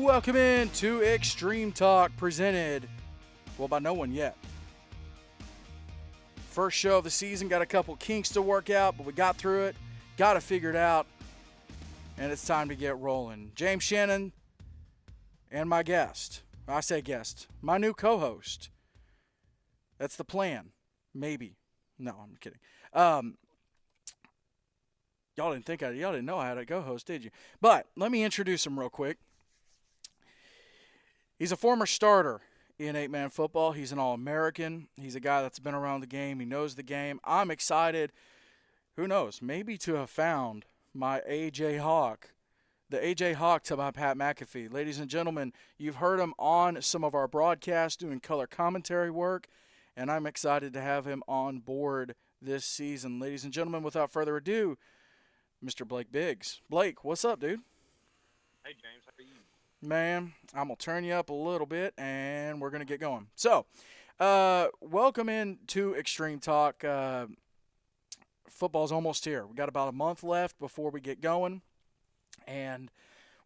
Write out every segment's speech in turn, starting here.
Welcome in to Extreme Talk, presented, well, by no one yet. First show of the season, got a couple kinks to work out, but we got through it, got it figured out, and it's time to get rolling. James Shannon and my guest, my new co-host. That's the plan, maybe. No, I'm kidding. Y'all didn't know I had a co-host, did you? But let me introduce him real quick. He's a former starter in 8-man football. He's an All-American. He's a guy that's been around the game. He knows the game. I'm excited, who knows, maybe to have found my A.J. Hawk, the A.J. Hawk to my Pat McAfee. Ladies and gentlemen, you've heard him on some of our broadcasts doing color commentary work, and I'm excited to have him on board this season. Ladies and gentlemen, without further ado, Mr. Blake Biggs. Blake, what's up, dude? Hey, James, how are you? Man, I'm going to turn you up a little bit, and we're going to get going. So, welcome into Extreme Talk. Football's almost here. We got about a month left before we get going. And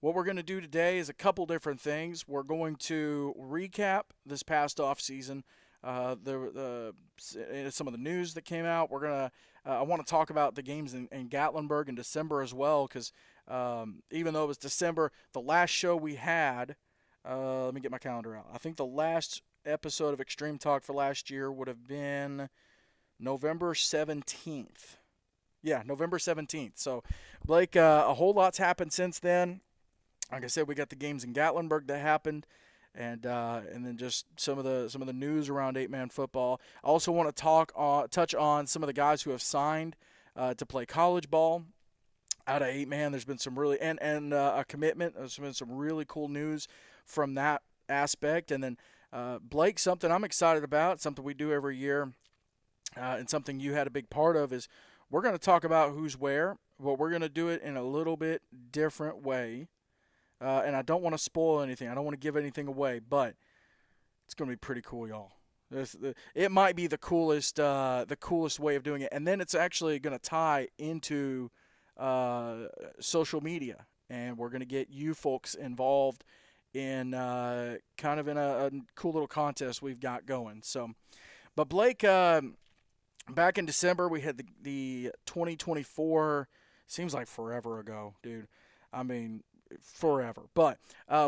what we're going to do today is a couple different things. We're going to recap this past offseason, some of the news that came out. We're going to I want to talk about the games in Gatlinburg in December as well, because even though it was December, the last show we had, let me get my calendar out. I think the last episode of Extreme Talk for last year would have been November 17th. Yeah, November 17th. So, Blake, a whole lot's happened since then. Like I said, we got the games in Gatlinburg that happened, and then just some of the news around 8-man football. I also want to touch on some of the guys who have signed to play college ball out of 8-man. There's been some really and a commitment. There's been some really cool news from that aspect. And then Blake, something I'm excited about, something we do every year, and something you had a big part of, is we're going to talk about who's where, but we're going to do it in a little bit different way. And I don't want to spoil anything. I don't want to give anything away, but it's going to be pretty cool, y'all. It might be the coolest way of doing it. And then it's actually going to tie into social media, and we're going to get you folks involved in kind of in a cool little contest we've got going. So, but Blake, back in December, we had the 2024, seems like forever ago, dude. I mean, forever. But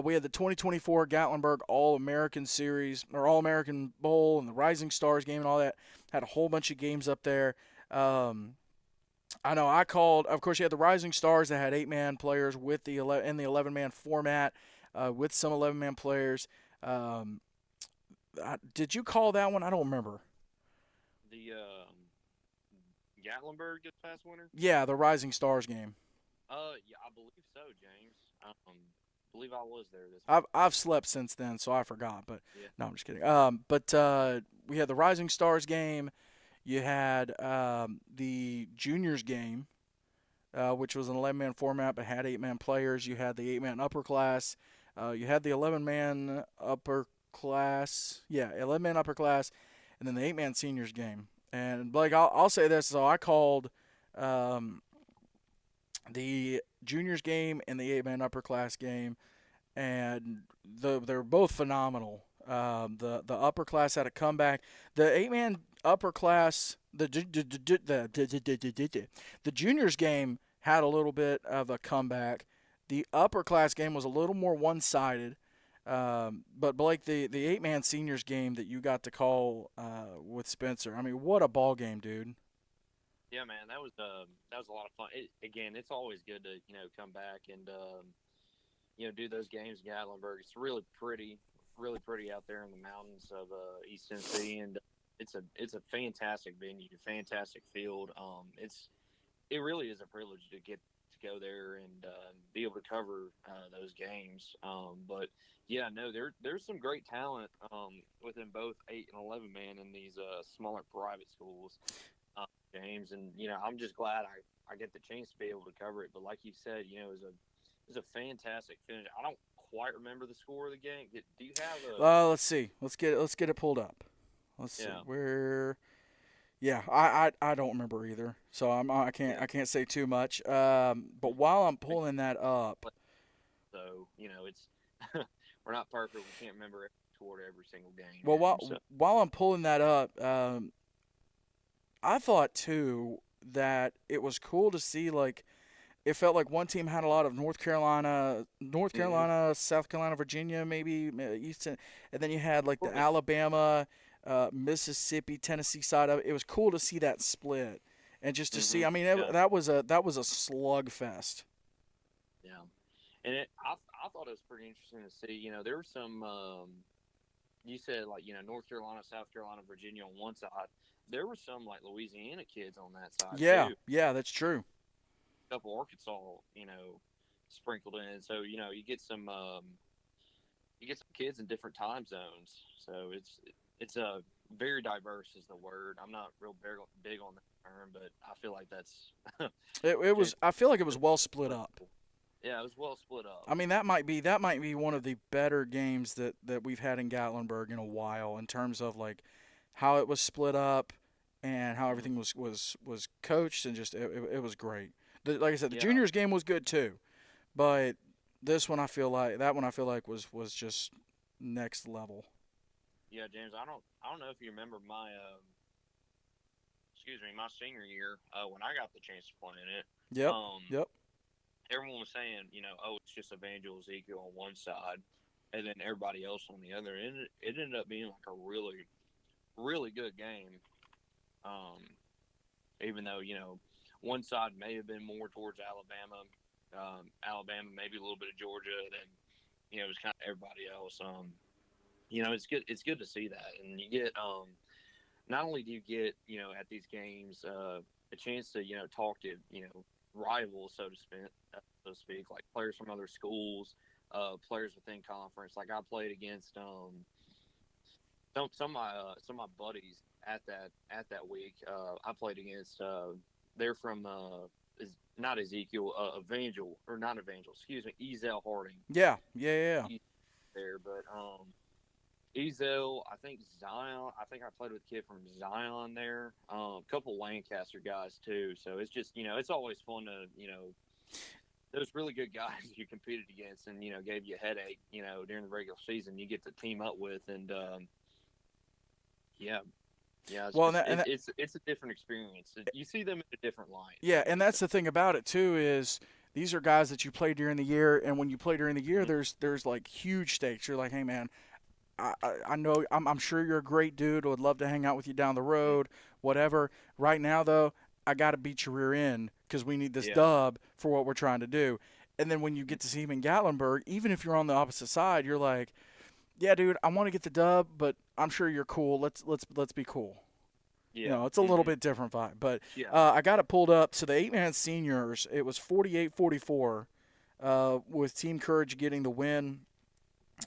we had the 2024 Gatlinburg All-American Series, or All-American Bowl, and the Rising Stars game and all that. Had a whole bunch of games up there. I know I called, of course, you had the Rising Stars that had 8-man players with in the 11-man format, with some 11-man players. Did you call that one? I don't remember. The Gatlinburg this past winter? Yeah, the Rising Stars game. Yeah, I believe so, James. Believe I was there this. I've slept since then, so I forgot. But yeah. No, I'm just kidding. But we had the Rising Stars game. You had the Juniors game, which was an 11-man format but had 8-man players. You had the 8-man upper class. You had the 11-man upper class. Yeah, 11-man upper class, and then the 8-man seniors game. And Blake, I'll say this: so I called the juniors game and the 8-man upper class game, and they're both phenomenal. The upper class had a comeback. The 8-man upper class, the juniors game had a little bit of a comeback. The upper class game was a little more one-sided. But Blake, the 8-man seniors game that you got to call with Spencer, I mean, what a ball game, dude. Yeah, man, that was a lot of fun. It's always good to come back and do those games in Gatlinburg. It's really pretty out there in the mountains of East Tennessee, and it's a fantastic venue, fantastic field. It really is a privilege to get to go there and be able to cover those games. But yeah, no, there's some great talent within both 8 and 11 man in these smaller private schools, James. And I'm just glad I get the chance to be able to cover it. But like you said, it was a fantastic finish. I don't quite remember the score of the game. Do you have a? Let's see. Let's get it pulled up. Let's see Yeah. where. Yeah, I don't remember either, so I can't say too much. But while I'm pulling that up, So we're not perfect. We can't remember every score to every single game. Well, So while I'm pulling that up, I thought too that it was cool to see like it felt like one team had a lot of hmm South Carolina, Virginia, maybe Eastern, and then you had like the well, Alabama, Mississippi, Tennessee side of it. It was cool to see that split, and just to see. I mean, yeah, that was a slugfest. yeah. And I thought it was pretty interesting to see. There were some. You said like North Carolina, South Carolina, Virginia on one side. There were some like Louisiana kids on that side Yeah, too. yeah, that's true. A couple Arkansas, sprinkled in. So you get some kids in different time zones. So it's a very diverse is the word. I'm not real big on that term, but I feel like that's It gen- was. I feel like it was well split up. yeah, it was well split up. I mean, that might be one of the better games that we've had in Gatlinburg in a while in terms of like how it was split up and how hmm everything was coached and just it was great. Like I said, the Yeah, juniors game was good too, but this one I feel like was just next level. yeah, James. I don't know if you remember my my senior year when I got the chance to play in it. Yep, Um, yep, Everyone was saying, oh, it's just Evangel Ezekiel on one side, and then everybody else on the other. And it ended up being like a really, really good game. Um, Even though one side may have been more towards Alabama, Alabama maybe a little bit of Georgia, then it was kind of everybody else. It's good. It's good to see that, and you get not only do you get at these games a chance to talk to rivals, so to speak, like players from other schools, players within conference. Like I played against some of my buddies at that week. I played against. They're from is not Ezekiel, Evangel or not Evangel. Excuse me, Ezel Harding. yeah, yeah, yeah. There, but Ezel, I think Zion. I think I played with a kid from Zion there. A couple Lancaster guys too. So it's just it's always fun to those really good guys you competed against and gave you a headache during the regular season. You get to team up with and yeah, yeah. It's Well, just and it's a different experience. You see them in a different light. yeah, and that's the thing about it too is these are guys that you play during the year, and when you play during the year, Mm-hmm. there's like huge stakes. You're like, hey man, I know I'm sure you're a great dude. Would love to hang out with you down the road, whatever. Right now though, I got to beat your rear end because we need this Yeah, dub for what we're trying to do. And then when you get to see him in Gatlinburg, even if you're on the opposite side, you're like, yeah, dude, I want to get the dub, but I'm sure you're cool. Let's be cool. You yeah, know, it's a little bit different vibe. But yeah. I got it pulled up. So the 8-man seniors, it was 48-44 with Team Courage getting the win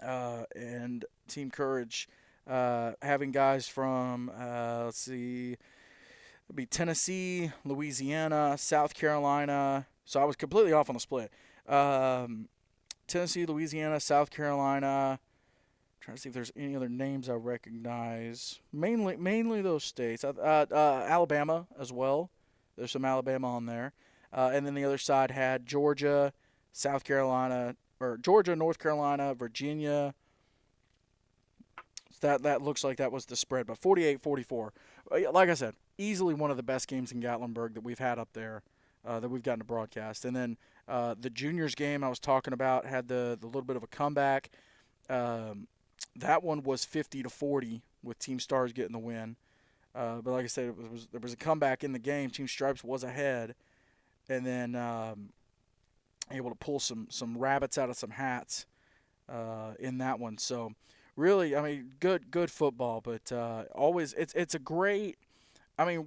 and Team Courage having guys from, let's see, it'd be Tennessee, Louisiana, South Carolina. So I was completely off on the split. Um, Tennessee, Louisiana, South Carolina. Trying to see if there's any other names I recognize. Mainly those states. Alabama as well. There's some Alabama on there. And then the other side had Georgia, South Carolina, or Georgia, North Carolina, Virginia. So that looks like that was the spread. But 48-44. Like I said, easily one of the best games in Gatlinburg that we've had up there that we've gotten to broadcast. And then the juniors game I was talking about had the little bit of a comeback. Um, that one was 50-40 with Team Stars getting the win. But like I said, there was a comeback in the game. Team Stripes was ahead, and then able to pull some rabbits out of some hats in that one. So really, I mean, good football, but always it's a great. I mean,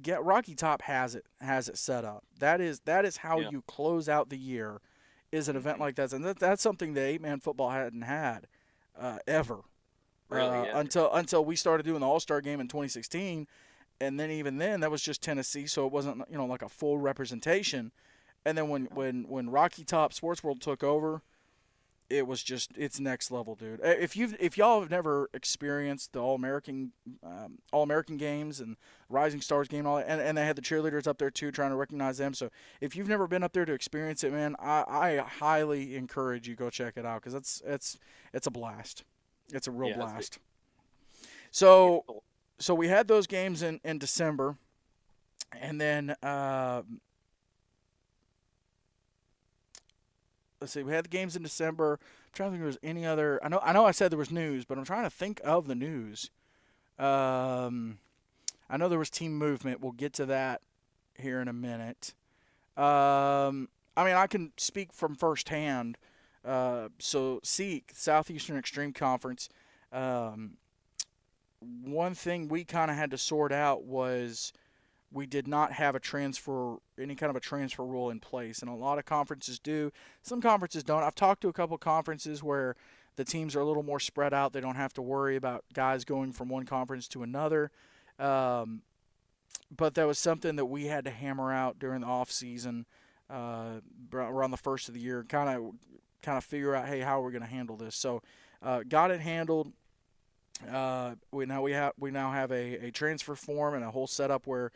get Rocky Top has it set up. That is how Yeah. you close out the year, is an event hmm like that, and that's something that 8-man football hadn't had ever Really, yeah. until we started doing the All Star game in 2016, and then even then that was just Tennessee, so it wasn't like a full representation. And then when Rocky Top Sports World took over, it was just it's next level, dude. If y'all have never experienced the All American games and Rising Stars game, and all that, and they had the cheerleaders up there too, trying to recognize them. So if you've never been up there to experience it, man, I highly encourage you go check it out because it's a blast. It's a real Yeah, blast. yeah, So we had those games in December, and then let's see, we had the games in December. I'm trying to think if there was any other. I know I said there was news, but I'm trying to think of the news. Um, I know there was team movement. We'll get to that here in a minute. I mean, I can speak from firsthand. So SEEK, Southeastern Extreme Conference. Um, One thing we kind of had to sort out was we did not have any kind of a transfer rule in place, and a lot of conferences do. Some conferences don't. I've talked to a couple conferences where the teams are a little more spread out. They don't have to worry about guys going from one conference to another. Um, but that was something that we had to hammer out during the off season, around the first of the year, kind of figure out, hey, how are we going to handle this? So, got it handled. We now have a transfer form and a whole setup where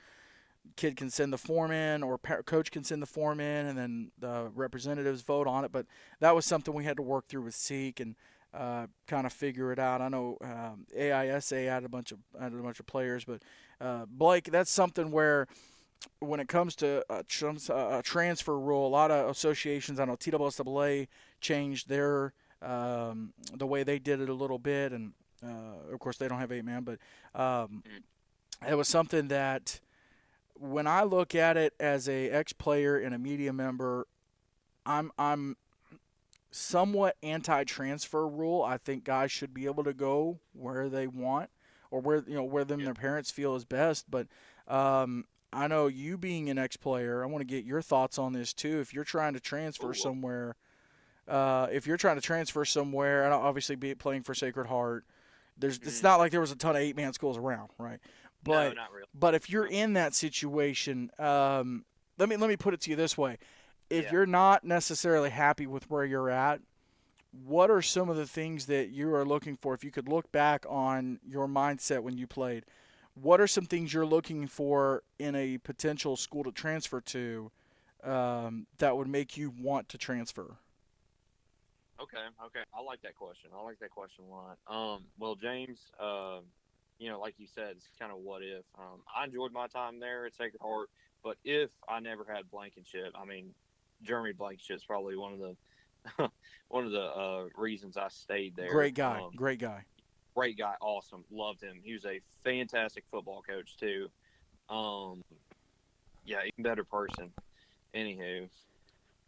kid can send the form in, or coach can send the form in, and then the representatives vote on it. But that was something we had to work through with SEEK and kind of figure it out. I know AISA had a bunch of players, but Blake, that's something where when it comes to a transfer rule, a lot of associations, I know TSSAA changed their the way they did it a little bit, and of course they don't have 8-man, but it was something that when I look at it as a ex-player and a media member, I'm somewhat anti-transfer rule. I think guys should be able to go where they want, or where their parents feel is best. But I know you being an ex-player, I want to get your thoughts on this too. If you're trying to transfer somewhere, and obviously be playing for Sacred Heart, it's not like there was a ton of 8-man schools around, right? no, not really. But if you're in that situation, let me put it to you this way: if Yeah. you're not necessarily happy with where you're at, what are some of the things that you are looking for? If you could look back on your mindset when you played, what are some things you're looking for in a potential school to transfer to that would make you want to transfer? Okay, okay. I like that question. I like that question a lot. Well, James, like you said, it's kind of what if. I enjoyed my time there at Sacred Heart, but if I never had Blankenship, I mean, Jeremy Blankenship's probably one of the one of the reasons I stayed there. Great guy, great guy. Great guy, awesome, loved him. He was a fantastic football coach too. Um, yeah, even better person. Anywho,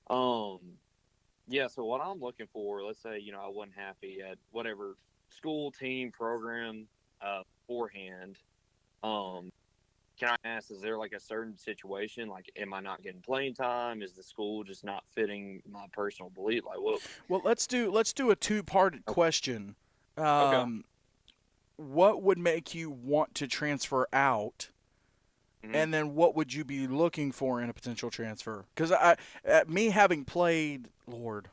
um, yeah. So what I'm looking for, let's say I wasn't happy at whatever school, team, program beforehand. Um, can I ask, is there like a certain situation? Like, am I not getting playing time? Is the school just not fitting my personal belief? Like, what? Well, let's do a two-part question. Okay. What would make you want to transfer out, Hmm. and then what would you be looking for in a potential transfer? Because me having played, Lord,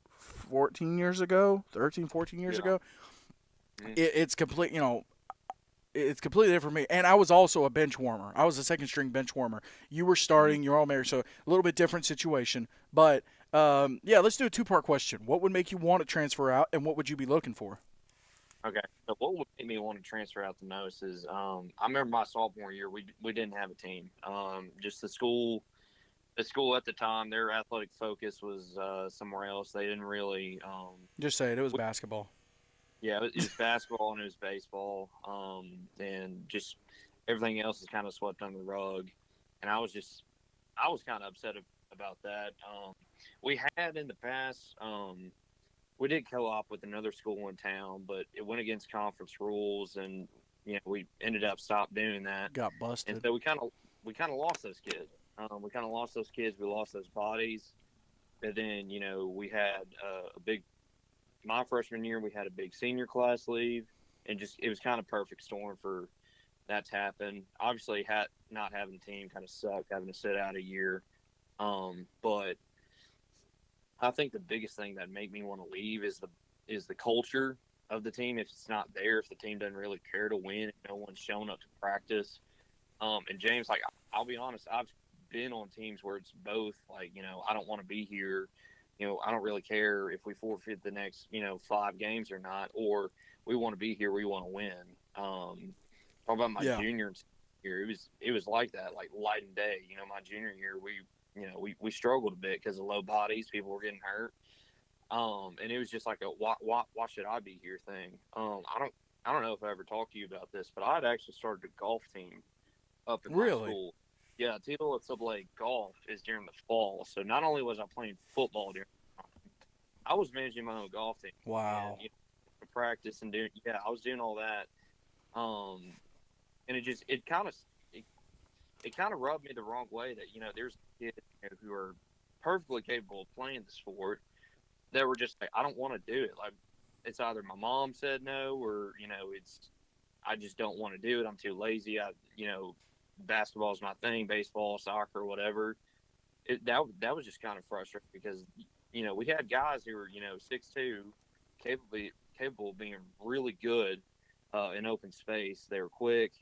14 years ago, 13, 14 years Yeah. ago, Hmm. it's complete. It's completely different for me. And I was also a bench warmer. I was a second string bench warmer. You were Hmm. starting. You're all married, so a little bit different situation. But yeah, let's do a two-part question. What would make you want to transfer out, and what would you be looking for? Okay. So what would make me want to transfer out the most is I remember my sophomore year we didn't have a team. Just the school at the time, their athletic focus was somewhere else. They didn't really Just say it. It was basketball. yeah, it was basketball and it was baseball, and just everything else is kind of swept under the rug. And I was kind of upset about that. We had in the past, we did co-op with another school in town, but it went against conference rules, and we ended up stopped doing that. Got And busted. so we kind of lost those kids. We kind of lost those kids. We lost those bodies. And then we had a big my freshman year, we had a big senior class leave, and just it was kind of perfect storm for that to happen. Obviously, not having a team kind of sucked, having to sit out a year. But I think the biggest thing that make me want to leave is the culture of the team. If it's not there, if the team doesn't really care to win, if no one's showing up to practice. And James, like, I'll be honest, I've been on teams where it's both. Like, I don't want to be here. I don't really care if we forfeit the next, 5 games or not, or we want to be here, we want to win. Talk about my Yeah. junior year, it was like that, like light and day. My junior year, we struggled a bit because of low bodies, people were getting hurt. And it was just like a why should I be here thing. I don't know if I ever talked to you about this, but I'd actually started a golf team up in my Really? school. Yeah, TLSAA golf is during the fall. So not only was I playing football during the time, I was managing my own golf team and Wow. practice and doing. Yeah, I was doing all that. And it kind of rubbed me the wrong way that there's kids who are perfectly capable of playing the sport that were just like, I don't want to do it. Like, it's either my mom said no, or it's I just don't want to do it. I'm too lazy. Basketball is my thing, baseball, soccer, whatever. That was just kind of frustrating because we had guys who were 6'2", capable of being really good in open space. They were quick,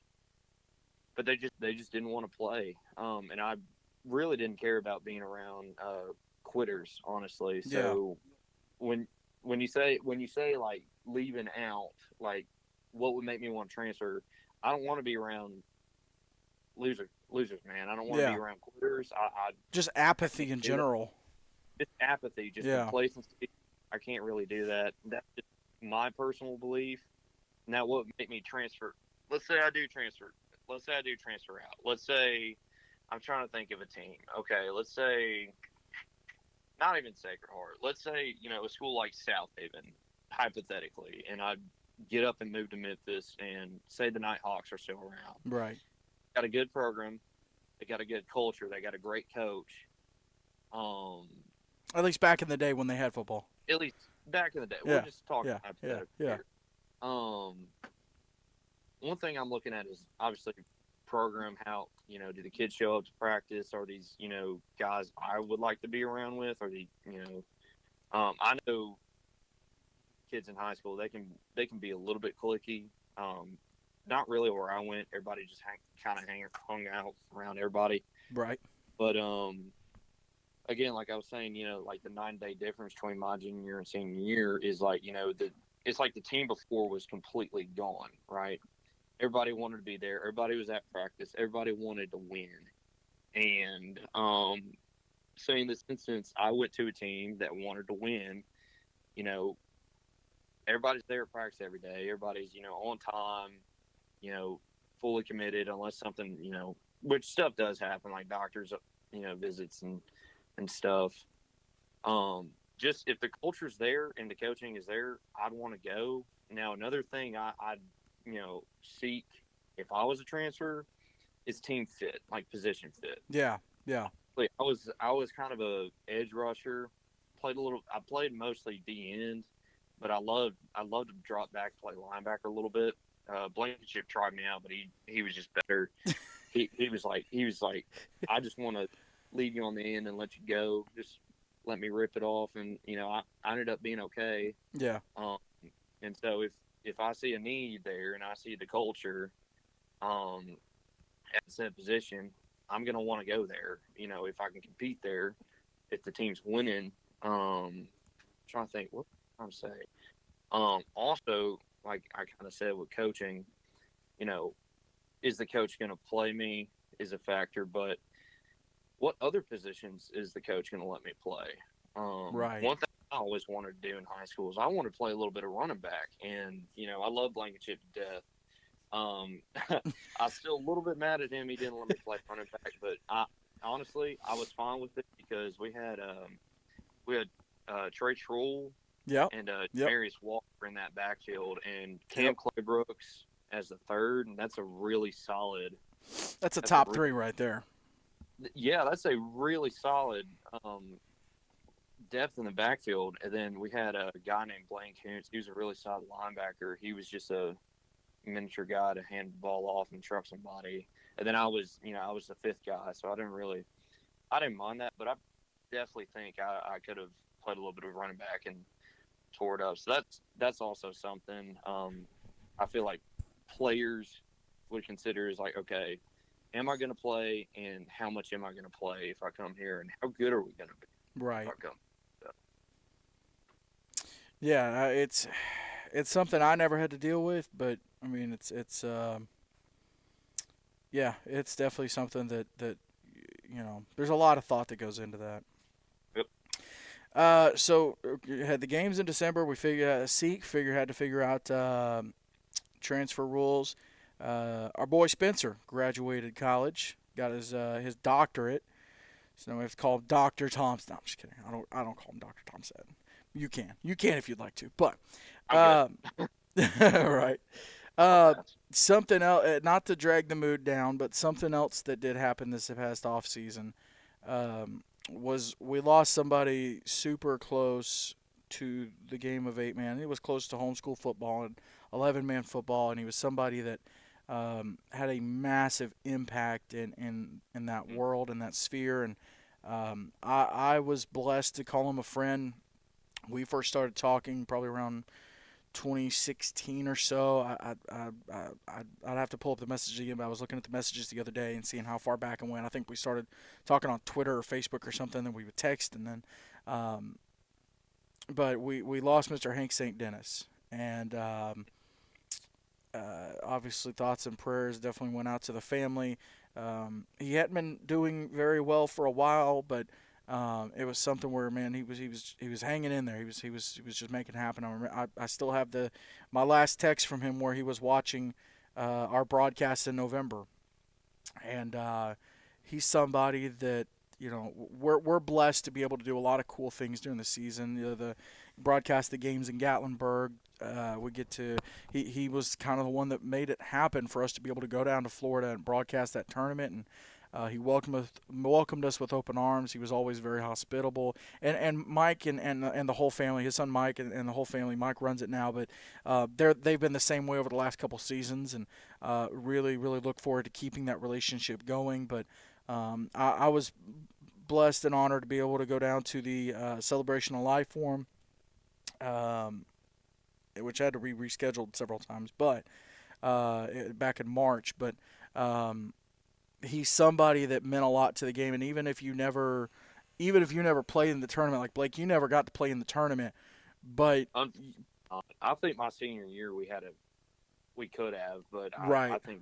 but they just didn't want to play. And I really didn't care about being around quitters, honestly. Yeah. So when when you say like leaving out, like what would make me want to transfer? I don't want to be around losers, man. I don't want to be Yeah. around quitters. Just I apathy can't in do that. general. Just apathy, just Yeah. complacency. I can't really do that. That's just my personal belief. Now, what would make me transfer? Let's say I do transfer. Let's say I do transfer out. Let's say I'm trying to think of a team. Okay, let's say not even Sacred Heart. Let's say a school like South Haven, hypothetically, and I get up and move to Memphis, and say the Nighthawks are still around. Right. Got a good program. They got a good culture. They got a great coach. Um, At least back in the day when they had football. at least back in the day, we're Yeah. just talking Yeah. Yeah. hypothetical Yeah. here. Um, One thing I'm looking at is obviously program. How do the kids show up to practice? Are these guys I would like to be around with? Are the I know kids in high school, they can be a little bit cliquey. Not really where I went. Everybody just kind of hung out around everybody. Right. But again, like I was saying, like the 9 day difference between my junior year and senior year is like it's like the team before was completely gone. Right. Everybody wanted to be there. Everybody was at practice. Everybody wanted to win. And so in this instance, I went to a team that wanted to win. You know, everybody's there at practice every day. Everybody's on time. You know, fully committed unless something which stuff does happen like doctors visits and stuff. Just if the culture's there and the coaching is there, I'd want to go. Now another thing I'd seek if I was a transfer is team fit, like position fit. Yeah. Yeah. Like, I was kind of a edge rusher. I played mostly D end, but I loved to drop back, play linebacker a little bit. Blankenship tried me out, but he was just better. He was like, I just want to leave you on the end and let you go. Just let me rip it off, and I ended up being okay. Yeah. Um, and so if I see a need there and I see the culture, at said position, I'm gonna want to go there. If I can compete there, if the team's winning. Trying to think what I'm saying. Also, like I kind of said with coaching, you know, is the coach going to play me is a factor, but what other positions is the coach going to let me play? Right. One thing I always wanted to do in high school is I wanted to play a little bit of running back, and I love Blankenship to death. Um, I was still a little bit mad at him. He didn't let me play running back, but honestly I was fine with it because we had Trey Trull Yep. and Yep. Marius Walker in that backfield, and Cam Yep. Claybrooks as the third, and that's a really solid. That's a That's a top three right there. Yeah, that's a really solid depth in the backfield. And then we had a guy named Blaine Koontz. He was a really solid linebacker. He was just a miniature guy to hand the ball off and truck somebody. And then I was the fifth guy, so I didn't mind that, but I definitely think I could have played a little bit of running back and tore it up. So that's also something I feel like players would consider is like, okay, am I going to play, and how much am I going to play if I come here, and how good are we going to be Right. if I come? So, Yeah, it's something I never had to deal with, but I mean, yeah, it's definitely something that there's a lot of thought that goes into that. yep. So you had the games in December. We had to figure out transfer rules. Our boy Spencer graduated college, got his doctorate. So now we have to call him Doctor Thompson. No, I'm just kidding. I don't call him Doctor Thompson. You can if you'd like to, but I'm right. Uh, good. Something else, not to drag the mood down, but something else that did happen this past off season was we lost somebody super close to the game of 8-man. He was close to homeschool football and 11-man football, and he was somebody that had a massive impact in that world, in that sphere. And I was blessed to call him a friend. We first started talking probably around 2016 or so. I'd have to pull up the message again, but I was looking at the messages the other day and seeing how far back I went. I think we started talking on Twitter or Facebook or something, then we would text, and then, but we lost Mr. Hank St. Dennis, and obviously thoughts and prayers definitely went out to the family. He hadn't been doing very well for a while, but it was something where, man, he was hanging in there. He was just making it happen. I still have my last text from him where he was watching our broadcast in November, and he's somebody that we're blessed to be able to do a lot of cool things during the season. The broadcast the games in Gatlinburg. We get to he was kind of the one that made it happen for us to be able to go down to Florida and broadcast that tournament, and he welcomed us with open arms. He was always very hospitable. And Mike and the whole family, his son Mike and the whole family. Mike runs it now, but they've been the same way over the last couple seasons, and really look forward to keeping that relationship going. But I was blessed and honored to be able to go down to the Celebration of Life for him, which had to be rescheduled several times, but back in March. But he's somebody that meant a lot to the game, and even if you never played in the tournament, like Blake, you never got to play in the tournament, but I think my senior year we could have, but right. I think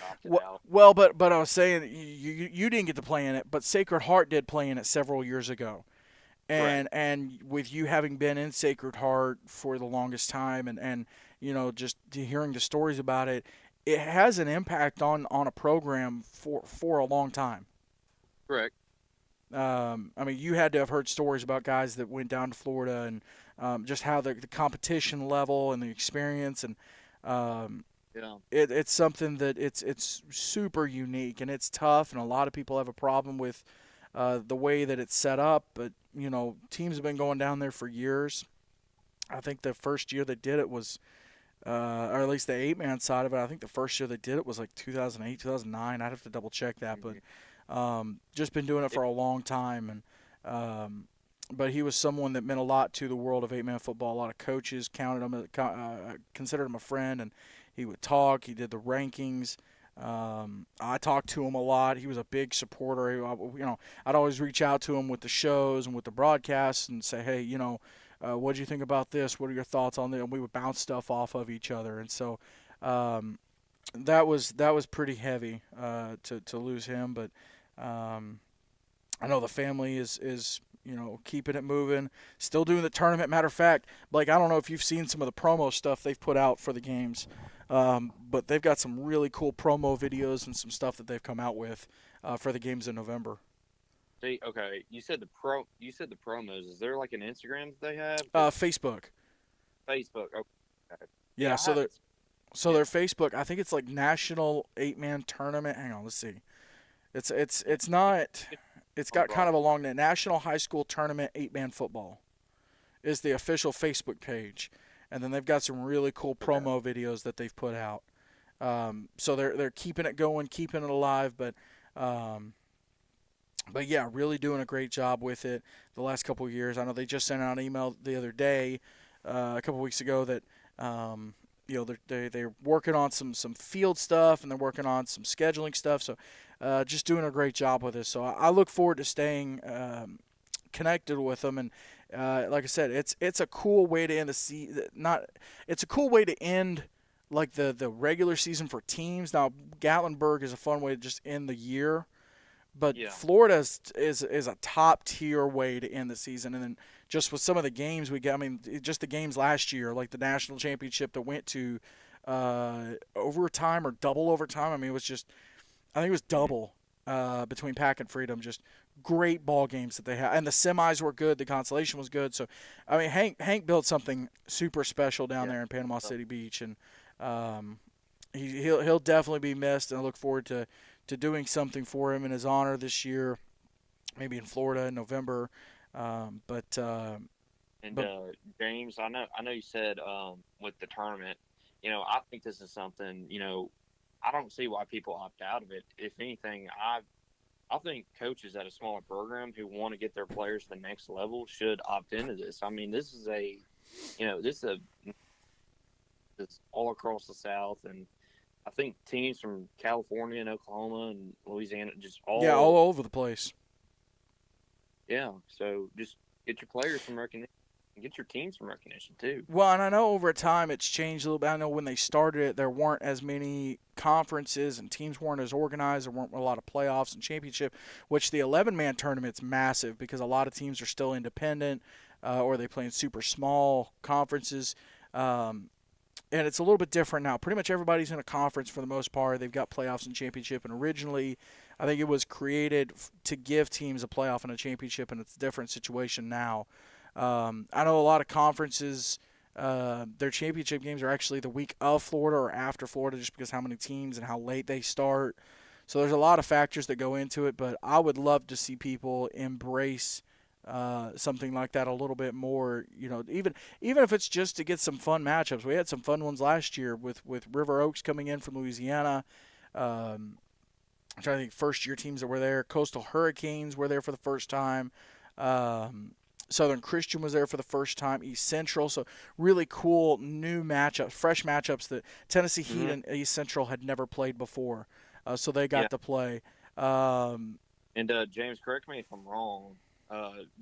opted out. Well, but I was saying you didn't get to play in it, but Sacred Heart did play in it several years ago. And with you having been in Sacred Heart for the longest time, and just hearing the stories about it, it has an impact on a program for a long time. Correct. I mean, you had to have heard stories about guys that went down to Florida, and just how the competition level and the experience, and it's something that it's super unique, and it's tough, and a lot of people have a problem with the way that it's set up. But teams have been going down there for years. I think the first year they did it was, or at least the 8-man side of it, I think the first year they did it was like 2008, 2009. I'd have to double check that, but just been doing it for a long time. And but he was someone that meant a lot to the world of 8-man football. A lot of coaches counted him, considered him a friend, and he would talk. He did the rankings. I talked to him a lot. He was a big supporter. I'd always reach out to him with the shows and with the broadcasts and say, hey, what do you think about this? What are your thoughts on that? And we would bounce stuff off of each other. And so that was pretty heavy to lose him. But I know the family is keeping it moving, still doing the tournament. Matter of fact, Blake, I don't know if you've seen some of the promo stuff they've put out for the games. But they've got some really cool promo videos and some stuff that they've come out with for the games in November. See, okay, you said the promos. Is there like an Instagram that they have? Facebook. Facebook. Okay. Yeah, so their Facebook, I think it's like National 8-Man Tournament. Hang on, let's see. It's not. It's got kind of a long name. National High School Tournament 8-Man Football is the official Facebook page. And then they've got some really cool promo videos that they've put out. So they're keeping it going, keeping it alive. But But yeah, really doing a great job with it the last couple of years. I know they just sent out an email the other day, a couple of weeks ago, that they're working on some field stuff and they're working on some scheduling stuff. So just doing a great job with this. So I look forward to staying connected with them. And like I said, it's a cool way to end the not it's a cool way to end like the regular season for teams. Now Gatlinburg is a fun way to just end the year, but Yeah. Florida is a top tier way to end the season. And then just with some of the games we got, I mean, just the games last year, like the national championship that went to overtime or double overtime. I mean, it was just, I think it was double between Pack and Freedom. Just great ball games that they had, and the semis were good. The consolation was good. So, I mean, Hank built something super special down there in Panama City Beach, and he'll definitely be missed. And I look forward to doing something for him in his honor this year, maybe in Florida in November. But James, I know you said with the tournament, I think this is something, I don't see why people opt out of it. If anything, I think coaches at a smaller program who want to get their players to the next level should opt into this. I mean, this is it's all across the South, and I think teams from California and Oklahoma and Louisiana just all over the place. Yeah, so just get your players some recognition. Get your teams some recognition too. Well, and I know over time it's changed a little bit. I know when they started it, there weren't as many conferences and teams weren't as organized. There weren't a lot of playoffs and championship, which the 11-man tournament's massive because a lot of teams are still independent or they play in super small conferences. And it's a little bit different now. Pretty much everybody's in a conference for the most part. They've got playoffs and championship. And originally, I think it was created to give teams a playoff and a championship, and it's a different situation now. I know a lot of conferences, their championship games are actually the week of Florida or after Florida just because how many teams and how late they start. So there's a lot of factors that go into it, but I would love to see people embrace something like that a little bit more. Even if it's just to get some fun matchups. We had some fun ones last year with River Oaks coming in from Louisiana. I'm trying to think first-year teams that were there. Coastal Hurricanes were there for the first time. Southern Christian was there for the first time. East Central. So really cool new matchups, fresh matchups that Tennessee Heat and East Central had never played before. So they got to play. James, correct me if I'm wrong.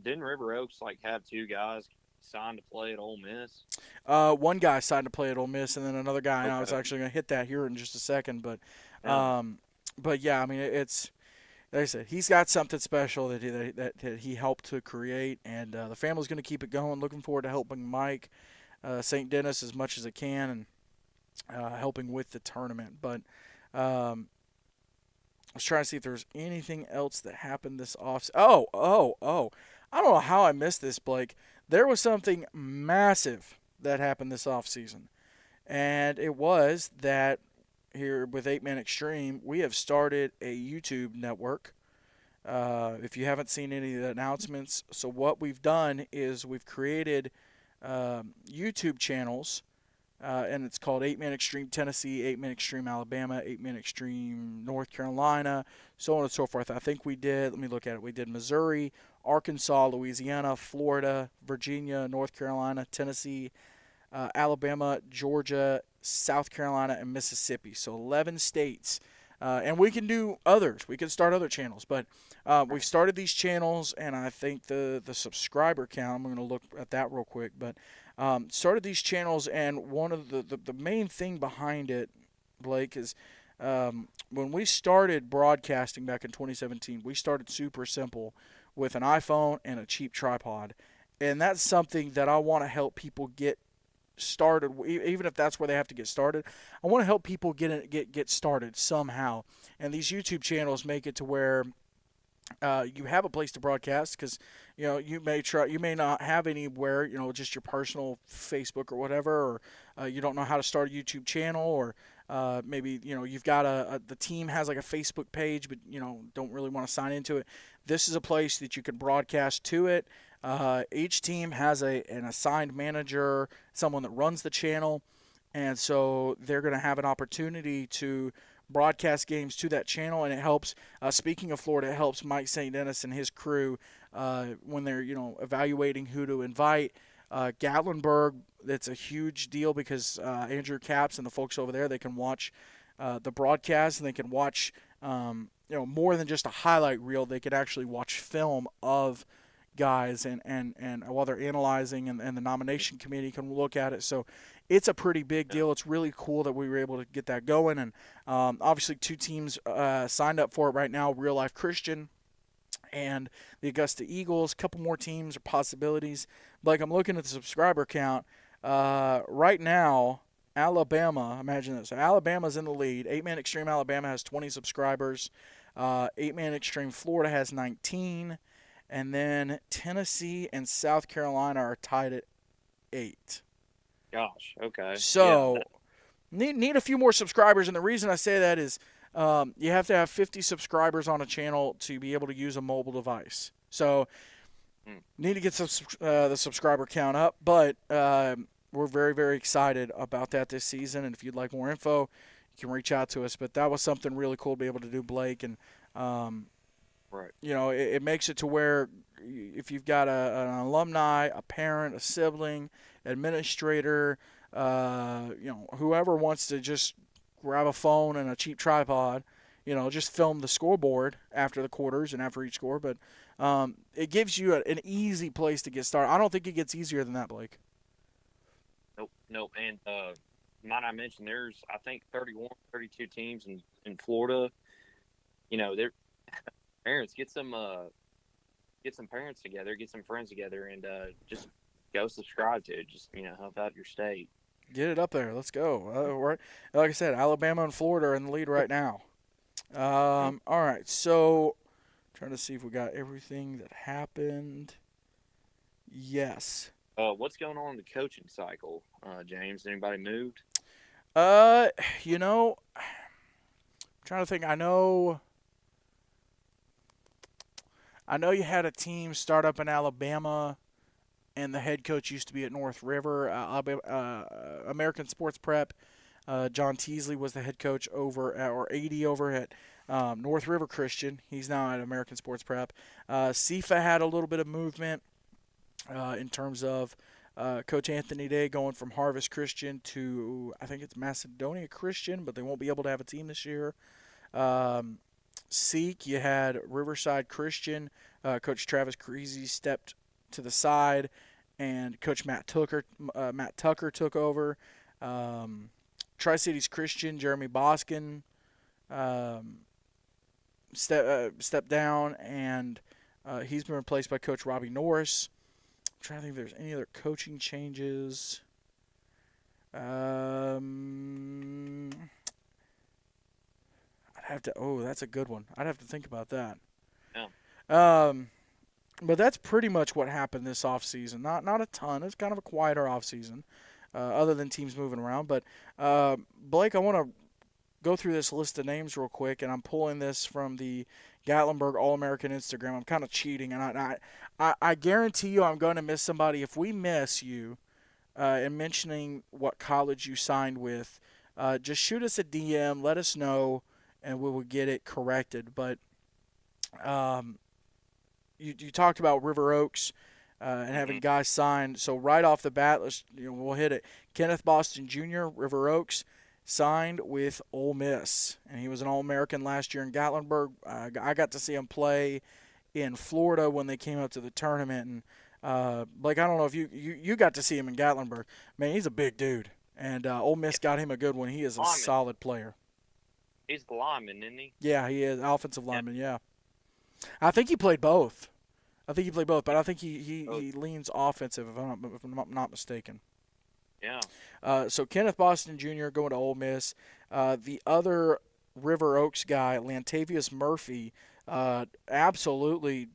Didn't River Oaks have two guys signed to play at Ole Miss? One guy signed to play at Ole Miss, and then another guy. And I was actually going to hit that here in just a second, but yeah, I mean it's like I said, he's got something special that he helped to create, and the family's going to keep it going. Looking forward to helping Mike St. Denis as much as it can, and helping with the tournament. But I was trying to see if there's anything else that happened this off. Oh! I don't know how I missed this, Blake. There was something massive that happened this off season, and it was that here with 8-Man Extreme, we have started a YouTube network. If you haven't seen any of the announcements, so what we've done is we've created YouTube channels, and it's called 8-Man Extreme Tennessee, 8-Man Extreme Alabama, 8-Man Extreme North Carolina, so on and so forth. I think we did, let me look at it, we did Missouri, Arkansas, Louisiana, Florida, Virginia, North Carolina, Tennessee, Alabama, Georgia, South Carolina, and Mississippi. So 11 states. And we can do others. We can start other channels. But we've started these channels, and I think the subscriber count, I'm going to look at that real quick, but started these channels, and one of the main thing behind it, Blake, is when we started broadcasting back in 2017, we started super simple with an iPhone and a cheap tripod. And that's something that I want to help people get started, even if that's where they have to get started. I want to help people get started somehow, and these YouTube channels make it to where you have a place to broadcast, because you may not have anywhere, just your personal Facebook or whatever, or you don't know how to start a YouTube channel, or maybe you've got the team has a Facebook page, but don't really want to sign into it. This is a place that you can broadcast to it. Each team has an assigned manager, someone that runs the channel, and so they're going to have an opportunity to broadcast games to that channel, and it helps. Speaking of Florida, it helps Mike St. Dennis and his crew when they're evaluating who to invite. Gatlinburg, that's a huge deal because Andrew Capps and the folks over there, they can watch the broadcast, and they can watch more than just a highlight reel. They could actually watch film of guys and while they're analyzing, and the nomination committee can look at it. So it's a pretty big deal. It's really cool that we were able to get that going. And obviously 2 teams signed up for it right now, Real Life Christian and the Augusta Eagles. A couple more teams or possibilities. Like, I'm looking at the subscriber count. Right now, Alabama, imagine this. So Alabama's in the lead. 8-Man Extreme Alabama has 20 subscribers. 8-Man Extreme Florida has 19. And then Tennessee and South Carolina are tied at 8. Gosh, okay. So need a few more subscribers, and the reason I say that is you have to have 50 subscribers on a channel to be able to use a mobile device. So need to get the subscriber count up, but we're very, very excited about that this season. And if you'd like more info, you can reach out to us. But that was something really cool to be able to do, Blake, and right. It makes it to where if you've got an alumni, a parent, a sibling, administrator, whoever wants to just grab a phone and a cheap tripod, just film the scoreboard after the quarters and after each score. But it gives you an easy place to get started. I don't think it gets easier than that, Blake. Nope. And might I mention, there's, I think, 31, 32 teams in Florida. They're parents, get some parents together, get some friends together, and just go subscribe to it. Just help out your state. Get it up there. Let's go. Like I said, Alabama and Florida are in the lead right now. All right. So, trying to see if we got everything that happened. Yes. What's going on in the coaching cycle, James? Anybody moved? I'm trying to think. I know you had a team start up in Alabama, and the head coach used to be at North River, American Sports Prep. John Teasley was the head coach or AD over at North River Christian. He's now at American Sports Prep. CIFA had a little bit of movement in terms of Coach Anthony Day going from Harvest Christian to, I think it's Macedonia Christian, but they won't be able to have a team this year. Seek, you had Riverside Christian. Coach Travis Creasy stepped to the side, and Coach Matt Tucker took over. Tri-Cities Christian, Jeremy Boskin stepped down, and he's been replaced by Coach Robbie Norris. I'm trying to think if there's any other coaching changes. That's a good one. I'd have to think about that. Yeah. But that's pretty much what happened this offseason. Not a ton. It's kind of a quieter offseason, other than teams moving around. But, Blake, I want to go through this list of names real quick, and I'm pulling this from the Gatlinburg All-American Instagram. I'm kind of cheating, and I guarantee you I'm going to miss somebody. If we miss you in mentioning what college you signed with, just shoot us a DM, let us know, and we will get it corrected. But you talked about River Oaks and having guys signed. So right off the bat, we'll hit it. Kenneth Boston Jr., River Oaks, signed with Ole Miss, and he was an All-American last year in Gatlinburg. I got to see him play in Florida when they came out to the tournament. And Blake, I don't know if you got to see him in Gatlinburg. Man, he's a big dude, and Ole Miss got him a good one. He is a solid player. He's the lineman, isn't he? Yeah, he is offensive lineman. Yeah, I think he played both. But I think he leans offensive if I'm not mistaken. Yeah. So Kenneth Boston Jr. going to Ole Miss. The other River Oaks guy, Lantavius Murphy, absolutely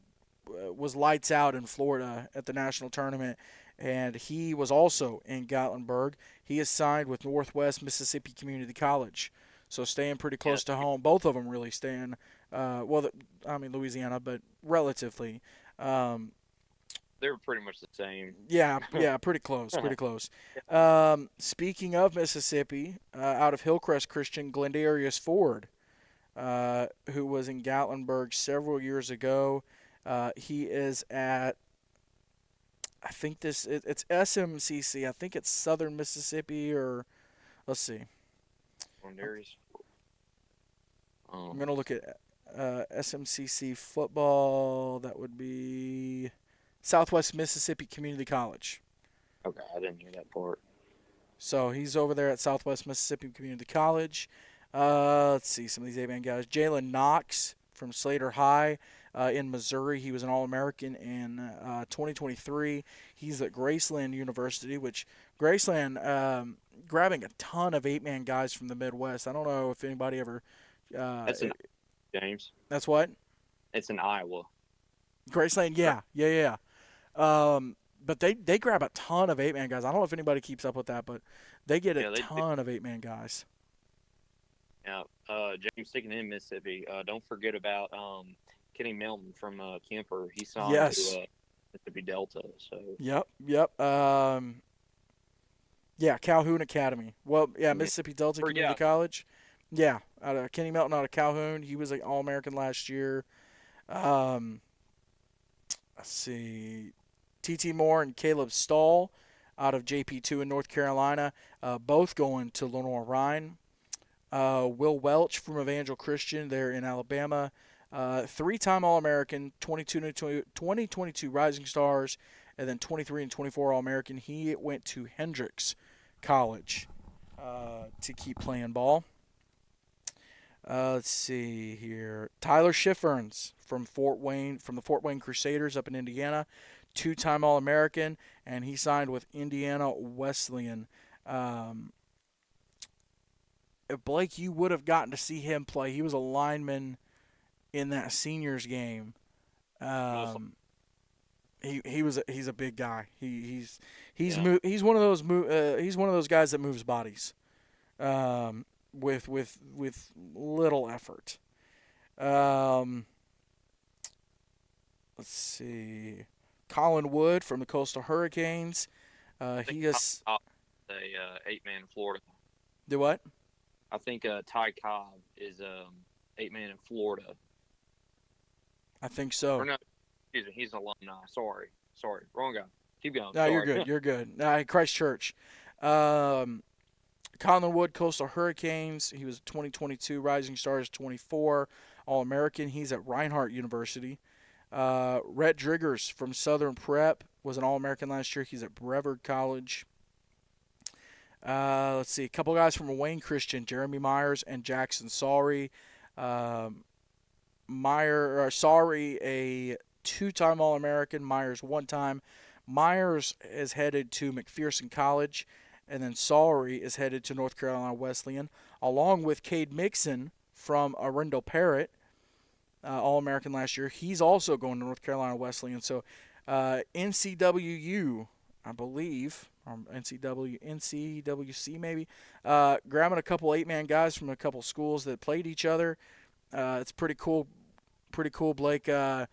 was lights out in Florida at the national tournament, and he was also in Gatlinburg. He is signed with Northwest Mississippi Community College, so staying pretty close to home. Both of them really staying, Louisiana, but relatively. They're pretty much the same. Yeah, yeah, pretty close, pretty close. Speaking of Mississippi, out of Hillcrest Christian, Glendarius Ford, who was in Gatlinburg several years ago. He is at, I think it's SMCC. I think it's Southern Mississippi, or let's see. Darius. I'm gonna look at SMCC football. That would be Southwest Mississippi Community College. Okay, I didn't hear that part. So he's over there at Southwest Mississippi Community College. Let's see some of these 8-man guys. Jalen Knox from Slater High in Missouri. He was an All-American in 2023. He's at Graceland University, which Graceland grabbing a ton of 8-man guys from the Midwest. I don't know if anybody ever. That's in James. That's what? It's in Iowa. Graceland, yeah. But they grab a ton of 8-man guys. I don't know if anybody keeps up with that, but they get a ton of 8-man guys. Yeah, James, sticking in Mississippi, don't forget about Kenny Melton from Kemper. He signed to Mississippi Delta. So. Yep. Yeah, Calhoun Academy. Well, yeah, Mississippi Delta Community College. Yeah, Kenny Melton out of Calhoun. He was an All-American last year. Let's see. T.T. Moore and Caleb Stahl out of JP2 in North Carolina, both going to Lenoir-Rhyne. Will Welch from Evangel Christian there in Alabama. 3-time All-American, 2022 Rising Stars, and then 23 and 24 All-American. He went to Hendrix College to keep playing ball. Let's see here. Tyler Schifferns from the Fort Wayne Crusaders up in Indiana. 2-time All-American, and he signed with Indiana Wesleyan. Blake, you would have gotten to see him play. He was a lineman in that seniors game. He's a big guy. He's one of those guys that moves bodies, with little effort. Let's see. Colin Wood from the Coastal Hurricanes. He is a 8-man in Florida. Do what? I think Ty Cobb is 8-man in Florida. I think so. Or no, excuse me, he's an alumni. Sorry, wrong guy. Keep going. No, you're good. You're good. Christchurch. Colin Wood, Coastal Hurricanes. He was 2022 Rising Stars 24 All-American. He's at Reinhardt University. Rhett Driggers from Southern Prep was an All-American last year. He's at Brevard College. Let's see. A couple guys from Wayne Christian, Jeremy Myers and Jackson Sorry. Sorry, a 2-time All-American. Myers 1-time. Myers is headed to McPherson College, and then Sorry is headed to North Carolina Wesleyan, along with Cade Mixon from Arundel Parrott, All-American last year. He's also going to North Carolina Wesleyan. So NCWU, I believe, NCWC maybe, grabbing a couple 8-man guys from a couple schools that played each other. It's pretty cool, Blake. You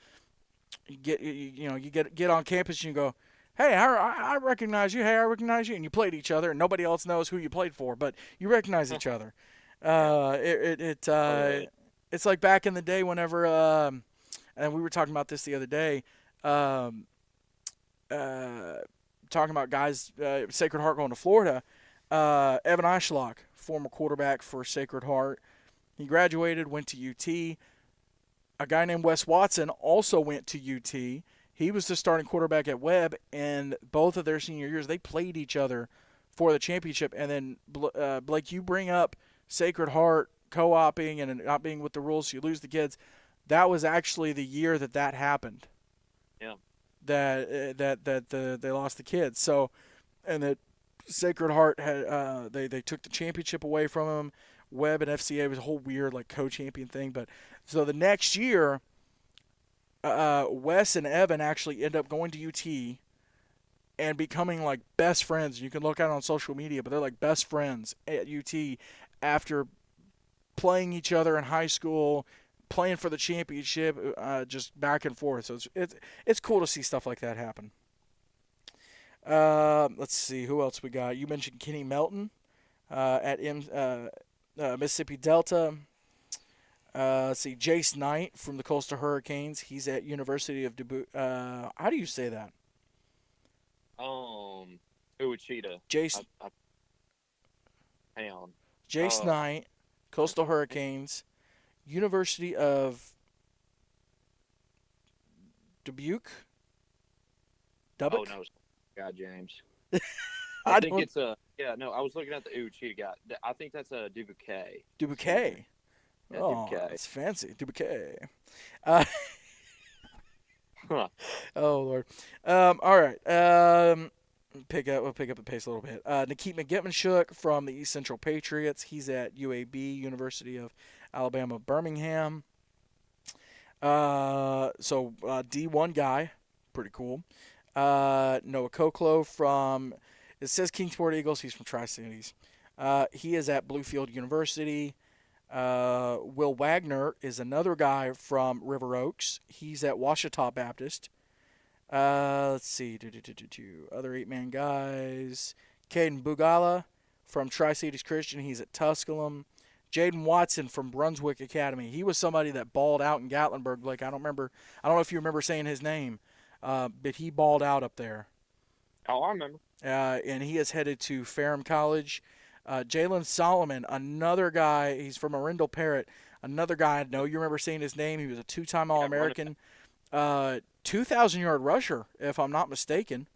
get on campus and you go, hey, I recognize you. Hey, I recognize you. And you played each other, and nobody else knows who you played for, but you recognize each other. It's like back in the day whenever, and we were talking about this the other day, talking about guys, Sacred Heart going to Florida. Evan Eishlock, former quarterback for Sacred Heart, he graduated, went to UT. A guy named Wes Watson also went to UT. He was the starting quarterback at Webb, and both of their senior years, they played each other for the championship. And then, Blake, you bring up Sacred Heart co-oping and not being with the rules, so you lose the kids. That was actually the year that happened. Yeah. That they lost the kids. So, and that Sacred Heart had they took the championship away from them. Webb and FCA was a whole weird like co-champion thing. But so the next year, Wes and Evan actually end up going to UT and becoming like best friends. You can look at it on social media, but they're like best friends at UT after playing each other in high school, playing for the championship, just back and forth. So it's cool to see stuff like that happen. Let's see who else we got. You mentioned Kenny Melton at Mississippi Delta. Let's see, Jace Knight from the Coastal Hurricanes. He's at University of Dubuque. How do you say that? Uachita. Jace Hang on. Jace Knight, Coastal Hurricanes, University of Dubuque. Dubuque? Oh no, God, James. I think it's a No, I was looking at the Uachita guy. I think that's a Dubuque. Dubuque. Yeah, Oh, Dubuque. that's fancy. Dubuque. Huh. Oh Lord. All right. We'll pick up the pace a little bit. Nakeem McGetmanshuk from the East Central Patriots. He's at UAB, University of Alabama, Birmingham. D1 guy, pretty cool. Noah Koklo from, it says Kingsport Eagles. He's from Tri-Cities. He is at Bluefield University. Will Wagner is another guy from River Oaks. He's at Washita Baptist. Let's see. Other 8-man guys. Caden Bugala from Tri-Cities Christian. He's at Tusculum. Jaden Watson from Brunswick Academy. He was somebody that balled out in Gatlinburg. Like, I don't know if you remember saying his name, but he balled out up there. Oh, I remember. And he is headed to Ferrum College. Jalen Solomon, another guy. He's from Arundel Parrott. Another guy I know you remember saying his name. He was a 2-time All-American. 2,000-yard rusher, if I'm not mistaken.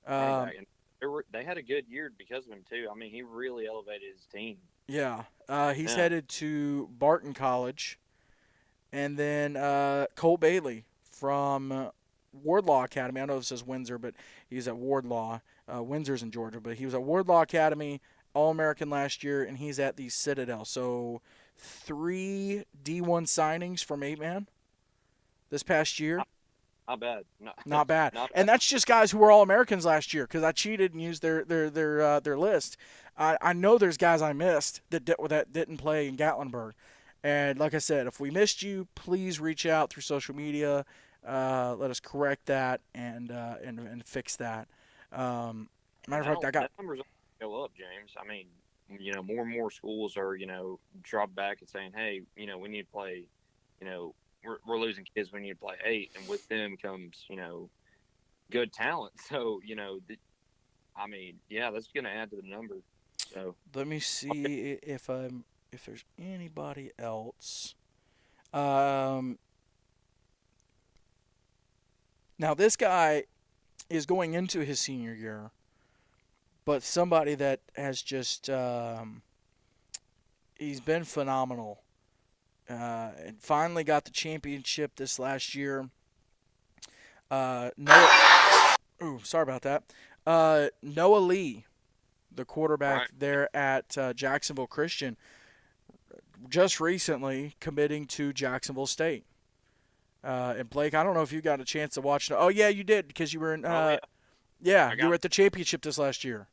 They had a good year because of him, too. I mean, he really elevated his team. Yeah. He's headed to Barton College. And then Cole Bailey from Wardlaw Academy. I know it says Windsor, but he's at Wardlaw. Windsor's in Georgia, but he was at Wardlaw Academy, All-American last year, and he's at the Citadel. So 3 D1 signings from 8-man this past year. Not bad. Not bad. And that's just guys who were All-Americans last year because I cheated and used their list. I know there's guys I missed that didn't play in Gatlinburg. And like I said, if we missed you, please reach out through social media. Let us correct that and fix that. Matter of fact, that numbers go up, James. I mean, more and more schools are, drop back and saying, hey, we need to play, we're losing kids. We need to play 8, and with them comes, good talent. So, that's going to add to the number. So let me see if there's anybody else. Now this guy is going into his senior year, but somebody that has just he's been phenomenal. And finally got the championship this last year. Sorry about that. Noah Lee, the quarterback there at Jacksonville Christian, just recently committing to Jacksonville State. And Blake, I don't know if you got a chance to watch. Oh yeah, you did because you were in. You were at the championship this last year.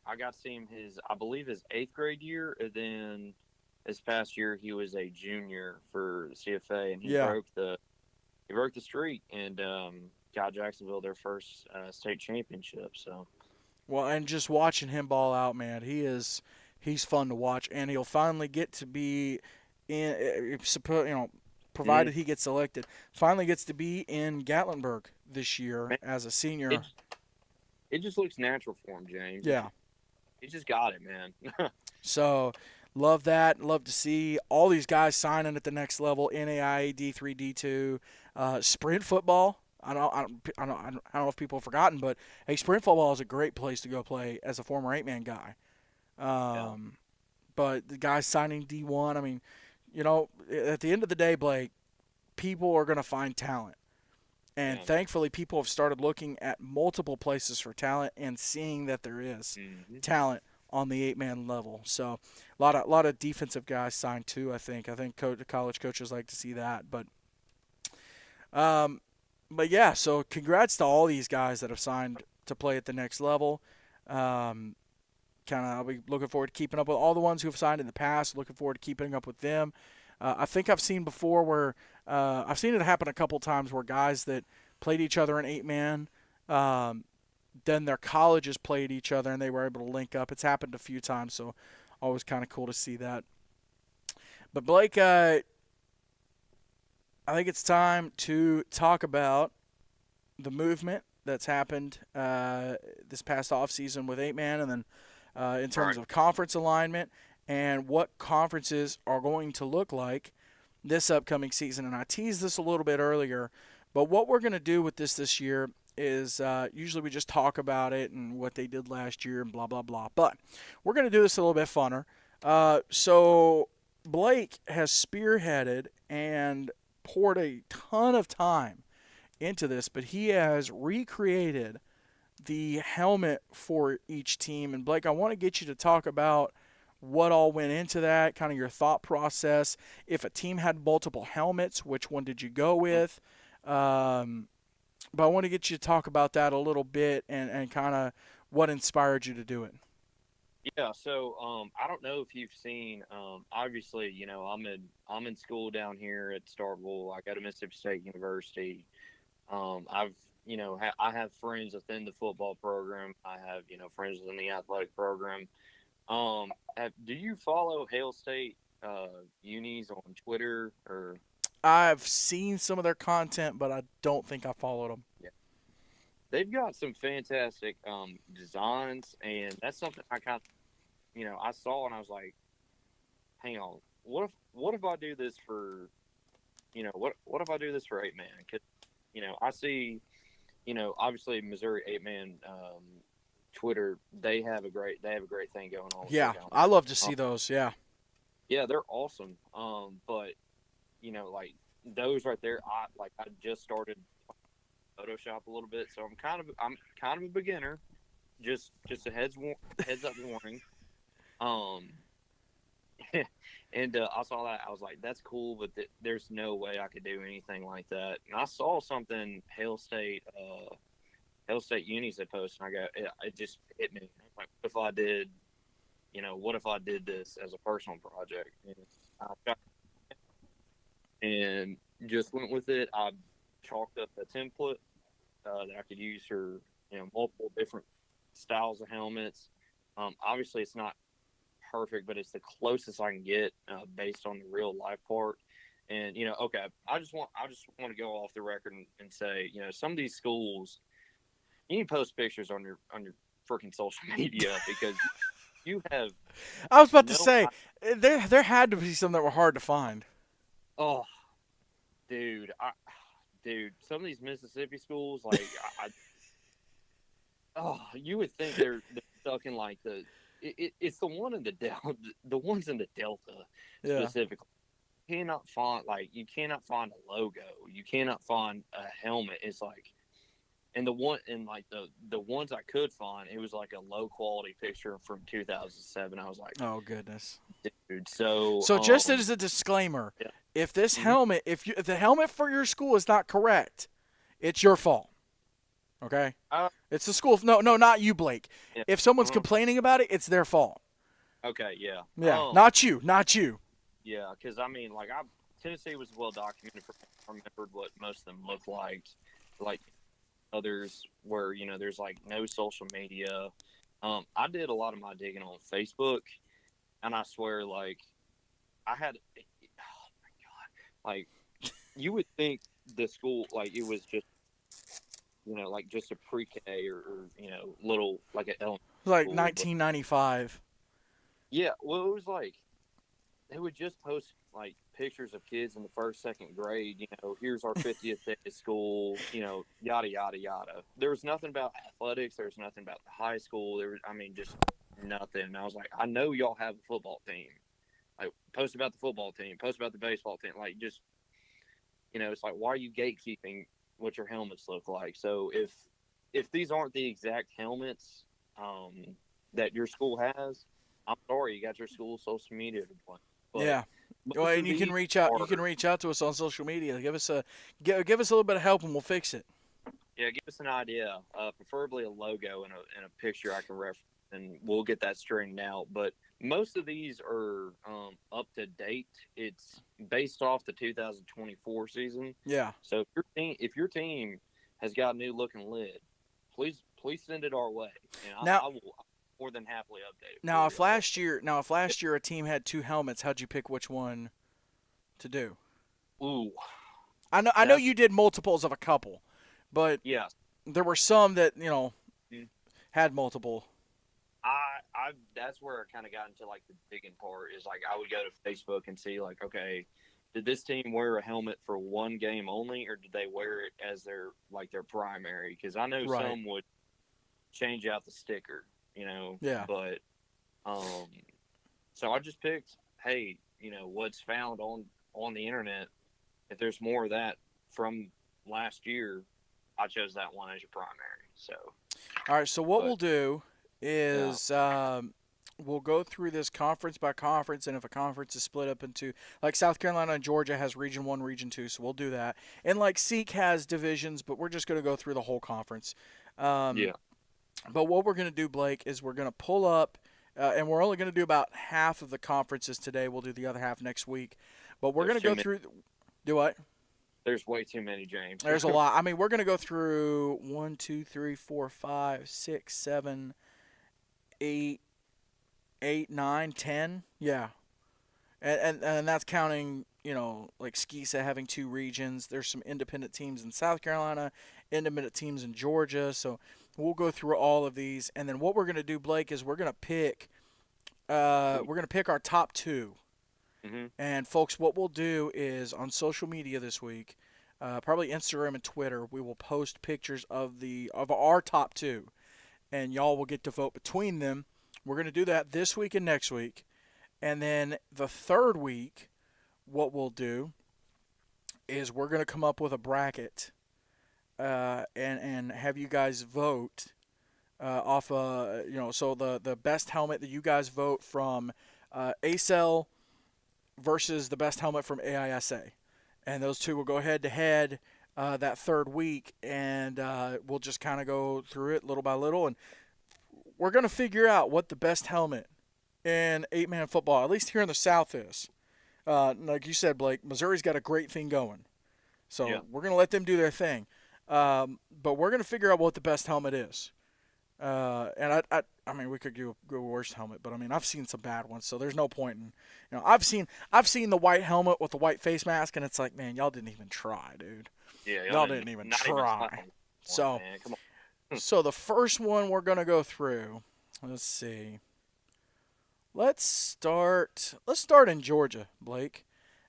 I got to see him his 8th grade year, and then this past year he was a junior for the CFA, and he broke the streak and got Jacksonville their first state championship. So, well, and just watching him ball out, man, he's fun to watch, and he'll finally get to be in. Provided he gets selected, finally gets to be in Gatlinburg this year as a senior. It just looks natural for him, James. Yeah. He just got it, man. So, love that. Love to see all these guys signing at the next level, NAIA, D3, D2, sprint football. I don't know if people have forgotten, but, hey, sprint football is a great place to go play as a former 8-man guy. But the guys signing D1, I mean, at the end of the day, Blake, people are going to find talent. And thankfully, people have started looking at multiple places for talent and seeing that there is talent on the 8-man level. So a lot of defensive guys signed too, I think. College coaches like to see that. But yeah, so congrats to all these guys that have signed to play at the next level. I'll be looking forward to keeping up with all the ones who have signed in the past, looking forward to keeping up with them. I think I've seen before where I've seen it happen a couple times where guys that played each other in 8-man, then their colleges played each other and they were able to link up. It's happened a few times, so always kind of cool to see that. But Blake, I think it's time to talk about the movement that's happened this past offseason with 8-man, and then in terms of conference alignment and what conferences are going to look like this upcoming season. And I teased this a little bit earlier, but what we're going to do with this year is usually we just talk about it and what they did last year and blah, blah, blah. But we're going to do this a little bit funner. So Blake has spearheaded and poured a ton of time into this, but he has recreated the helmet for each team. And Blake, I want to get you to talk about what all went into that, kind of your thought process. If a team had multiple helmets, which one did you go with? But I want to get you to talk about that a little bit and kind of what inspired you to do it. Yeah, so I don't know if you've seen. Obviously, I'm in school down here at Starkville. I go to Mississippi State University. I have friends within the football program. I have friends within the athletic program. Do you follow Hail State unis on Twitter or? I've seen some of their content, but I don't think I followed them. Yeah. They've got some fantastic designs, and that's something I kind of, I saw and I was like, hang on, what if I do this for, what if I do this for 8-man? Because, I see, obviously Missouri 8-man Twitter, they have a great thing going on. Yeah, I love to see those. Yeah. Yeah, they're awesome. But like those right there, I just started Photoshop a little bit, so I'm kind of a beginner. Just a heads up warning. And I saw that, I was like, that's cool, but there's no way I could do anything like that. And I saw something Hail State unis had posted, and I go, it just hit me. Like, what if I did this as a personal project? And just went with it. I chalked up a template that I could use for multiple different styles of helmets. Obviously, it's not perfect, but it's the closest I can get based on the real life part. And okay, I just want to go off the record and say, some of these schools, you need to post pictures on your freaking social media because you have. I was about to say there had to be some that were hard to find. Oh, dude, some of these Mississippi schools, like, you would think they're stuck in like it's the one in the Delta, the ones in the Delta specifically. You cannot find a logo. You cannot find a helmet. It's like, and the ones I could find, it was like a low quality picture from 2007. I was like, oh goodness, dude. So just as a disclaimer, if this helmet, if the helmet for your school is not correct, it's your fault. Okay, it's the school. No, not you, Blake. Yeah. If someone's complaining about it, it's their fault. Okay, yeah, not you. Yeah, because Tennessee was well documented. I remembered what most of them looked like others where there's like no social media. I did a lot of my digging on Facebook, and I swear, like, I had, oh my god, like, you would think the school, like, it was just like just a pre-K or little like an elementary like school, 1995. Yeah, well, it was like they would just post like pictures of kids in the first, second grade. Here's our 50th day of school. Yada yada yada. There was nothing about athletics. There was nothing about the high school. Just nothing. And I was like, I know y'all have a football team. Like, post about the football team. Post about the baseball team. Like, just it's like, why are you gatekeeping what your helmets look like? So if these aren't the exact helmets that your school has, I'm sorry, you got your school social media to blame. Yeah. Well, and you can reach out. You can reach out to us on social media. Give us a little bit of help, and we'll fix it. Yeah, give us an idea. Preferably a logo and a picture I can reference and we'll get that straightened out. But most of these are up to date. It's based off the 2024 season. Yeah. So if your team has got a new looking lid, please send it our way, and Now, I will more than happily update it. now if last year a team had 2 helmets, how'd you pick which one to do? Ooh, I know you did multiples of a couple, but yeah. there were some that Mm. had multiple. I that's where I kind of got into like the digging part is like I would go to Facebook and see like, okay, did this team wear a helmet for one game only, or did they wear it as their primary? Because I know Right. some would change out the sticker, Yeah. but so I just picked, hey, what's found on the internet. If there's more of that from last year, I chose that one as your primary. So All right. So what But- we'll do is we'll go through this conference by conference, and if a conference is split up into like South Carolina and Georgia has Region 1, Region 2, so we'll do that. And like Seek has divisions, but we're just going to go through the whole conference. yeah, But what we're going to do, Blake, is we're going to pull up, and we're only going to do about half of the conferences today. We'll do the other half next week. But we're going There's to go too through. Do what? there's way too many, James. There's a lot. I mean, we're going to go through 1, 2, 3, 4, 5, 6, 7, 8, 9, 10. Yeah. And that's counting, like Skisa having 2 regions. There's some independent teams in South Carolina, independent teams in Georgia. So we'll go through all of these. And then what we're going to do, Blake, is we're going to pick our top 2. hmm And folks, what we'll do is on social media this week, probably Instagram and Twitter, we will post pictures of our top 2, and y'all will get to vote between them. We're going to do that this week and next week, and then the third week, what we'll do is we're going to come up with a bracket, and have you guys vote off so the best helmet that you guys vote from ACEL versus the best helmet from AISA. And those two will go head to head that third week, and we'll just kind of go through it little by little. And we're going to figure out what the best helmet in 8-man football, at least here in the South, is. Like you said, Blake, Missouri's got a great thing going. So Yeah. we're going to let them do their thing. But we're going to figure out what the best helmet is. And I mean, we could go worst helmet, but I mean, I've seen some bad ones, so there's no point in, I've seen the white helmet with the white face mask, and it's like, man, y'all didn't even try, dude. Yeah, Y'all didn't even not try. try. So, Man, come on. so the first one we're gonna go through. Let's see. Let's start in Georgia, Blake.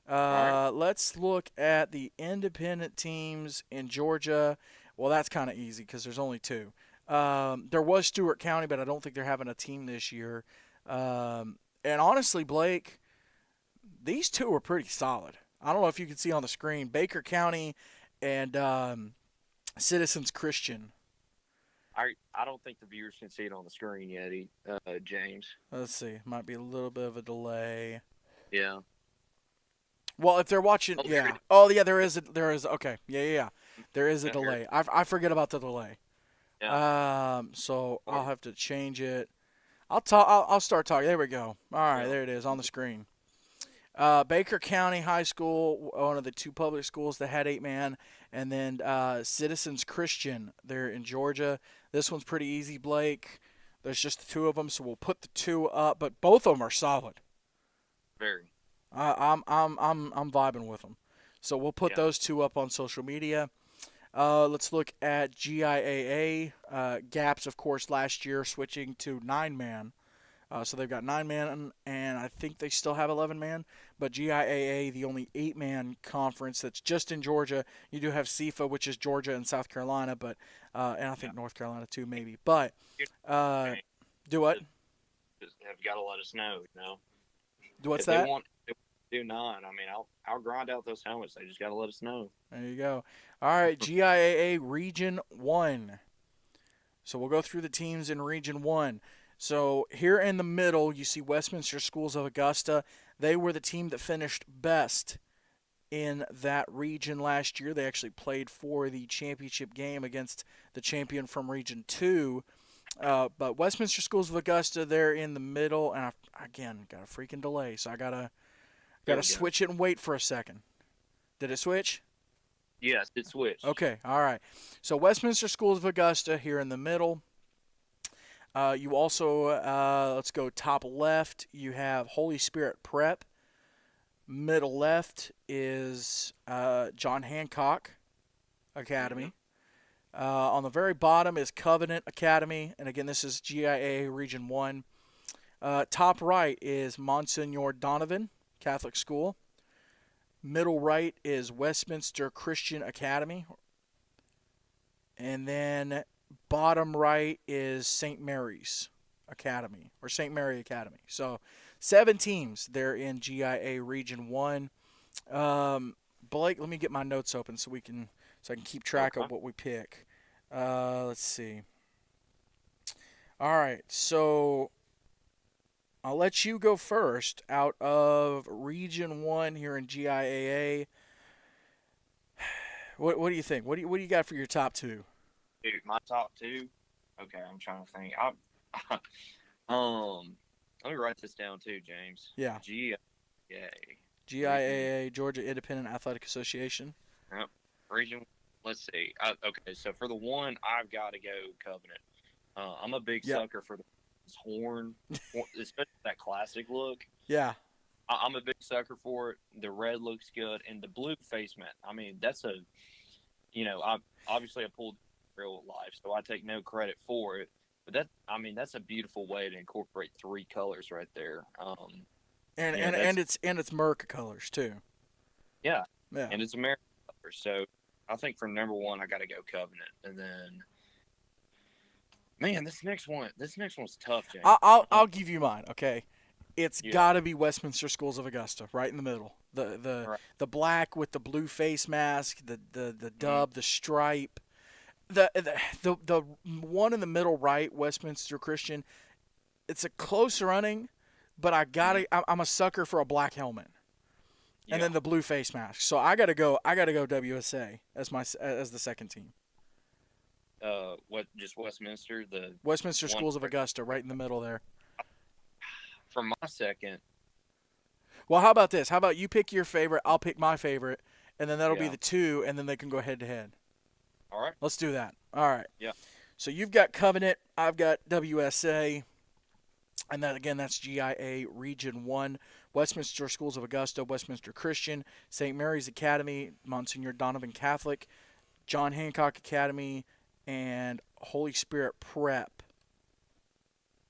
right. Let's look at the independent teams in Georgia. Well, that's kind of easy because there's only 2. There was Stewart County, but I don't think they're having a team this year. And honestly, Blake, these 2 are pretty solid. I don't know if you can see on the screen, Baker County and Citizens Christian. I don't think the viewers can see it on the screen yet, James. Let's see, might be a little bit of a delay. Yeah. Well, if they're watching, Oh, there yeah. it is. Oh, yeah, there is. Okay, yeah. There is a Yeah, here. delay. I forget about the delay. Yeah. So I'll have to change it. I'll start talking. There we go. All right, Yeah. there it is on the screen. Baker County High School, one of the 2 public schools that had 8-man, and then Citizens Christian there in Georgia. This one's pretty easy, Blake. There's just the 2 of them, so we'll put the 2 up, but both of them are solid. Very. I'm vibing with them. So we'll put Yeah. those 2 up on social media. Let's look at GIAA. Gaps, of course, last year switching to 9-man. So they've got 9-man, and I think they still have 11-man. But GIAA, the only 8-man conference that's just in Georgia. You do have CIFA, which is Georgia and South Carolina, but and I think North Carolina too, maybe. But do what? Just have got to let us know. What's If that? They want to do 9. I mean, I'll grind out those helmets. They just got to let us know. There you go. All right, GIAA Region 1. So we'll go through the teams in Region 1. So here in the middle, you see Westminster Schools of Augusta. They were the team that finished best in that region last year. They actually played for the championship game against the champion from Region 2. But Westminster Schools of Augusta, they're in the middle, and again got a freaking delay, so I gotta There we go. switch it and wait for a second. Did it switch? Yes, it switched. Okay, all right. So Westminster Schools of Augusta here in the middle. You also let's go top left. You have Holy Spirit Prep. Middle left is John Hancock Academy. On the very bottom is Covenant Academy, and again, this is GIA Region 1. Top right is Monsignor Donovan Catholic School. Middle right is Westminster Christian Academy. And then bottom right is St. Mary's Academy, or St. Mary Academy. So 7 teams there in GIA Region 1. Blake, let me get my notes open so I can keep track of what we pick. Let's see. All right, so I'll let you go first out of Region 1 here in GIAA. What do you think? What do you got for your top 2? Dude, my top 2. Okay, I'm trying to think. Let me write this down too, James. Yeah. GIAA, Georgia Independent Athletic Association. Yep. Region. Let's see. Okay, so for the one, I've got to go Covenant. I'm a big sucker for the horn, especially that classic look. Yeah. I'm a big sucker for it. The red looks good, and the blue face mat. I mean, that's I pulled real life, so I take no credit for it. But that's a beautiful way to incorporate 3 colors right there. And it's Merca colors too. Yeah. Yeah. And it's American colors. So I think for number 1, I got to go Covenant, and then. Man, this next one's tough, James. I'll give you mine. Okay, it's got to be Westminster Schools of Augusta, right in the middle. The black with the blue face mask, the dub, the stripe, the one in the middle right, Westminster Christian. It's a close running, but I'm a sucker for a black helmet, and then the blue face mask. So I gotta go WSA as the second team. Just Westminster? The Westminster Schools of Augusta, right in the middle there. For my second. Well, how about this? How about you pick your favorite, I'll pick my favorite, and then that'll be the 2, and then they can go head to head. All right. Let's do that. All right. Yeah. So you've got Covenant, I've got WSA, and then again, that's GIA Region 1. Westminster Schools of Augusta, Westminster Christian, St. Mary's Academy, Monsignor Donovan Catholic, John Hancock Academy, and Holy Spirit Prep,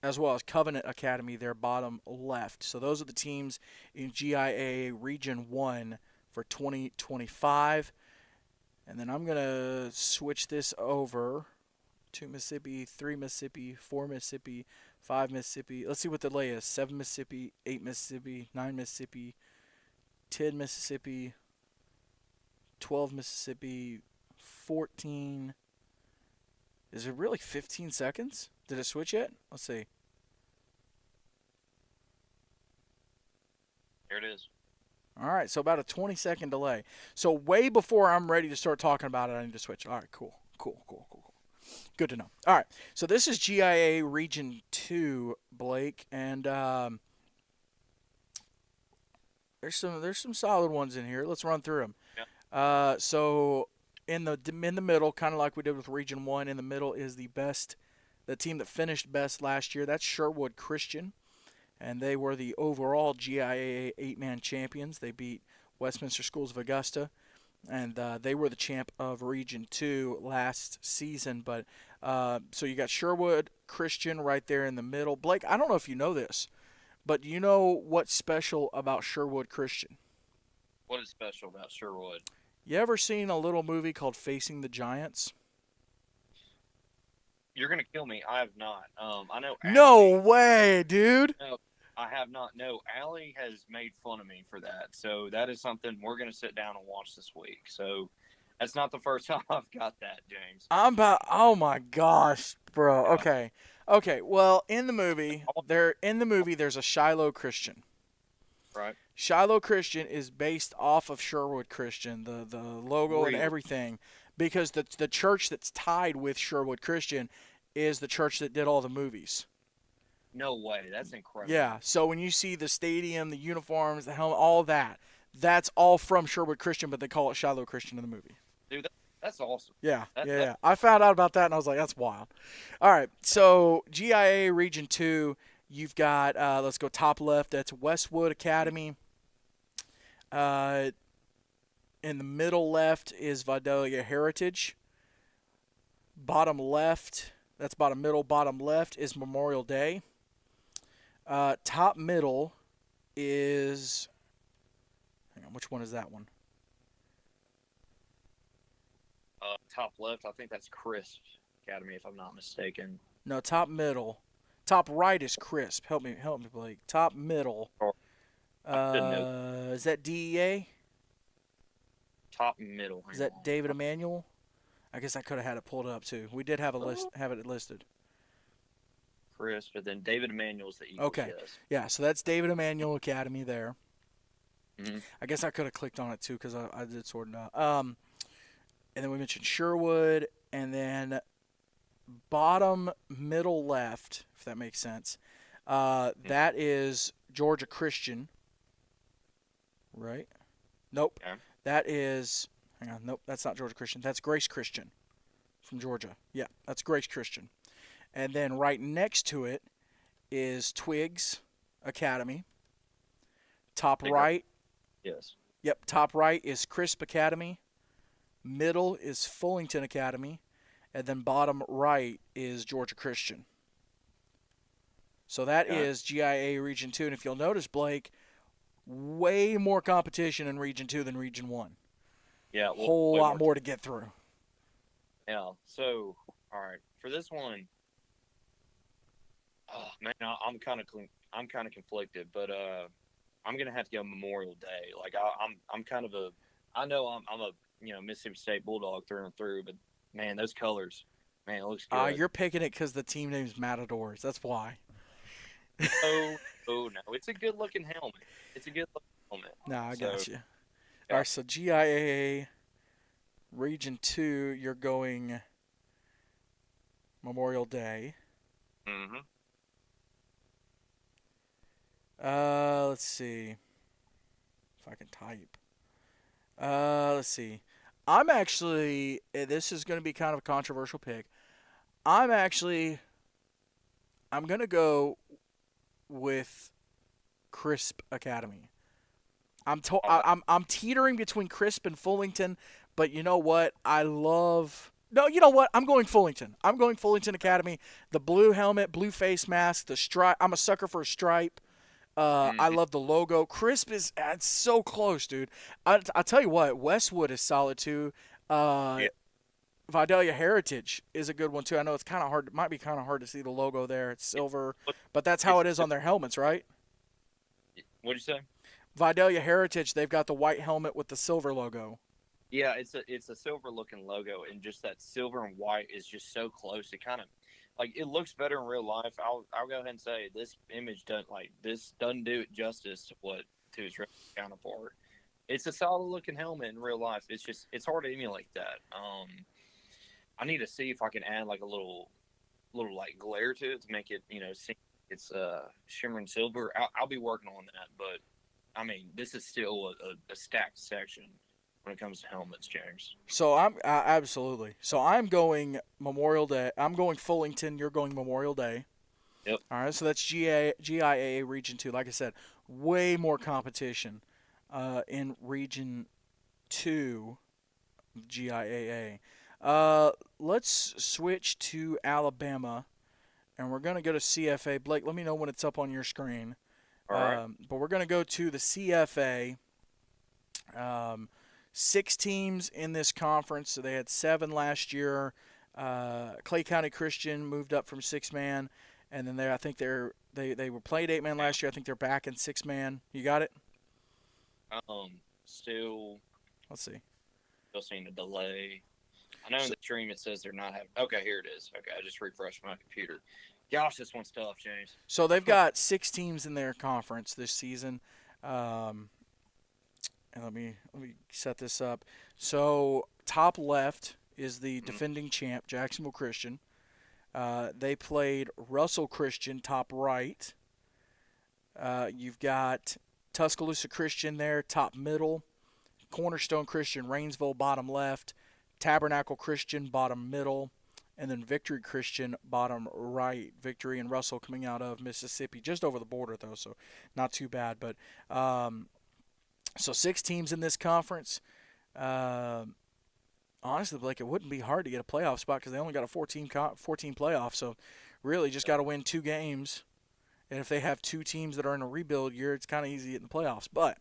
as well as Covenant Academy there bottom left. So those are the teams in GIA Region 1 for 2025. And then I'm going to switch this over to Mississippi, 3 Mississippi, 4 Mississippi, 5 Mississippi. Let's see what the lay is. 7 Mississippi, 8 Mississippi, 9 Mississippi, 10 Mississippi, 12 Mississippi, 14. Is it really 15 seconds? Did it switch yet? Let's see. Here it is. All right, so about a 20-second delay. So way before I'm ready to start talking about it, I need to switch. All right, cool. Good to know. All right, so this is GIA Region 2, Blake, and there's some solid ones in here. Let's run through them. Yeah. So in the middle, kind of like we did with Region 1, in the middle is the team that finished best last year. That's Sherwood Christian, and they were the overall GIAA 8-man champions. They beat Westminster Schools of Augusta, and they were the champ of Region 2 last season. But so you got Sherwood Christian right there in the middle. Blake, I don't know if you know this, but do you know what's special about Sherwood Christian? What is special about Sherwood? You ever seen a little movie called Facing the Giants? You're gonna kill me. I have not. I know. No way, dude. No, I have not. No, Allie has made fun of me for that. So that is something we're gonna sit down and watch this week. So that's not the first time I've got that, James. Oh my gosh, bro. Okay. Well, in the movie, there's a Shiloh Christian. Right. Shiloh Christian is based off of Sherwood Christian, the logo and everything, because the church that's tied with Sherwood Christian is the church that did all the movies. No way. That's incredible. Yeah. So when you see the stadium, the uniforms, the helmet, all that, that's all from Sherwood Christian, but they call it Shiloh Christian in the movie. Dude, that's awesome. Yeah, That, yeah, that, yeah. I found out about that and I was like, that's wild. All right, so GIA Region 2, you've got, let's go top left, that's Westwood Academy. In the middle left is Vidalia Heritage. Bottom left, that's bottom middle, bottom left is Memorial Day. Top middle is, hang on, which one is that one? top left, I think that's Crisp Academy, if I'm not mistaken. No, top middle. Top right is Crisp. Help me, Blake. Top middle. Is that DEA? Top middle. Is that David Emanuel? I guess I could have had it pulled up too. We did have it listed. Crisp, but then David Emanuel's the Eagles. Okay. Yes. Yeah, so that's David Emanuel Academy there. Mm-hmm. I guess I could have clicked on it too because I did sort it out. And then we mentioned Sherwood, and then bottom middle left, if that makes sense. That is Georgia Christian, right? Nope. Okay. That is, hang on, nope, that's not Georgia Christian. That's Grace Christian from Georgia. Yeah, that's Grace Christian. And then right next to it is Twigs Academy. Top right. Yes. Yep, top right is Crisp Academy. Middle is Fullington Academy. And then bottom right is Georgia Christian. So that is GIA Region 2. And if you'll notice, Blake, way more competition in Region 2 than Region 1. Yeah. A whole lot more to get through. Yeah. So, all right. For this one, oh, man, I'm kind of conflicted, but I'm gonna have to go Memorial Day. Like I'm kind of I know I'm a Mississippi State Bulldog through and through, but man, those colors, man, it looks good. You're picking it because the team name's Matadors. That's why. oh no, it's a good looking helmet. It's a good looking helmet. No, I got you. Yeah. All right, so GIA Region 2, you're going Memorial Day. Mm-hmm. Let's see if I can type. Let's see. I'm actually, this is going to be kind of a controversial pick. I'm going to go with Crisp Academy. I'm teetering between Crisp and Fullington, but you know what? No, you know what? I'm going Fullington. I'm going Fullington Academy. The blue helmet, blue face mask, the stripe. I'm a sucker for a stripe. I love the logo. Crisp it's so close, dude. I'll tell you what, Westwood is solid too. Vidalia Heritage is a good one too. I know it's kind of hard. It might be kind of hard to see the logo there. It's silver, but that's how it is on their helmets, right? What'd you say? Vidalia Heritage, they've got the white helmet with the silver logo. Yeah, it's a silver looking logo, and just that silver and white is just so close. It kind of it looks better in real life. I'll go ahead and say this image doesn't do it justice to its counterpart. It's a solid looking helmet in real life. It's hard to emulate that. I need to see if I can add a little glare to it to make it seem it's shimmering silver. I'll be working on that, but I mean this is still a stacked section when it comes to helmets, James. So I'm absolutely. So I'm going Memorial Day. I'm going Fullington. You're going Memorial Day. Yep. All right. So that's GIA Region 2. Like I said, way more competition in Region 2, GIAA. Let's switch to Alabama, and we're going to go to CFA. Blake, let me know when it's up on your screen. All right. But we're going to go to the CFA. 6 teams in this conference. So they had 7 last year. Clay County Christian moved up from 6-man, and then I think they were played 8-man last year. I think they're back in 6-man. You got it? Still. Let's see. Still seeing a delay. I know in the stream it says they're not having. Okay, here it is. Okay, I just refreshed my computer. Gosh, this one's tough, James. So they've got 6 teams in their conference this season. And let me set this up. So top left is the defending champ, Jacksonville Christian. They played Russell Christian, top right. You've got Tuscaloosa Christian there, top middle. Cornerstone Christian, Rainsville, bottom left. Tabernacle Christian, bottom middle. And then Victory Christian, bottom right. Victory and Russell coming out of Mississippi, just over the border, though, so not too bad. But so 6 teams in this conference. Honestly, Blake, it wouldn't be hard to get a playoff spot because they only got a 14 playoff. So really just got to win 2 games. And if they have 2 teams that are in a rebuild year, it's kind of easy to get in the playoffs. But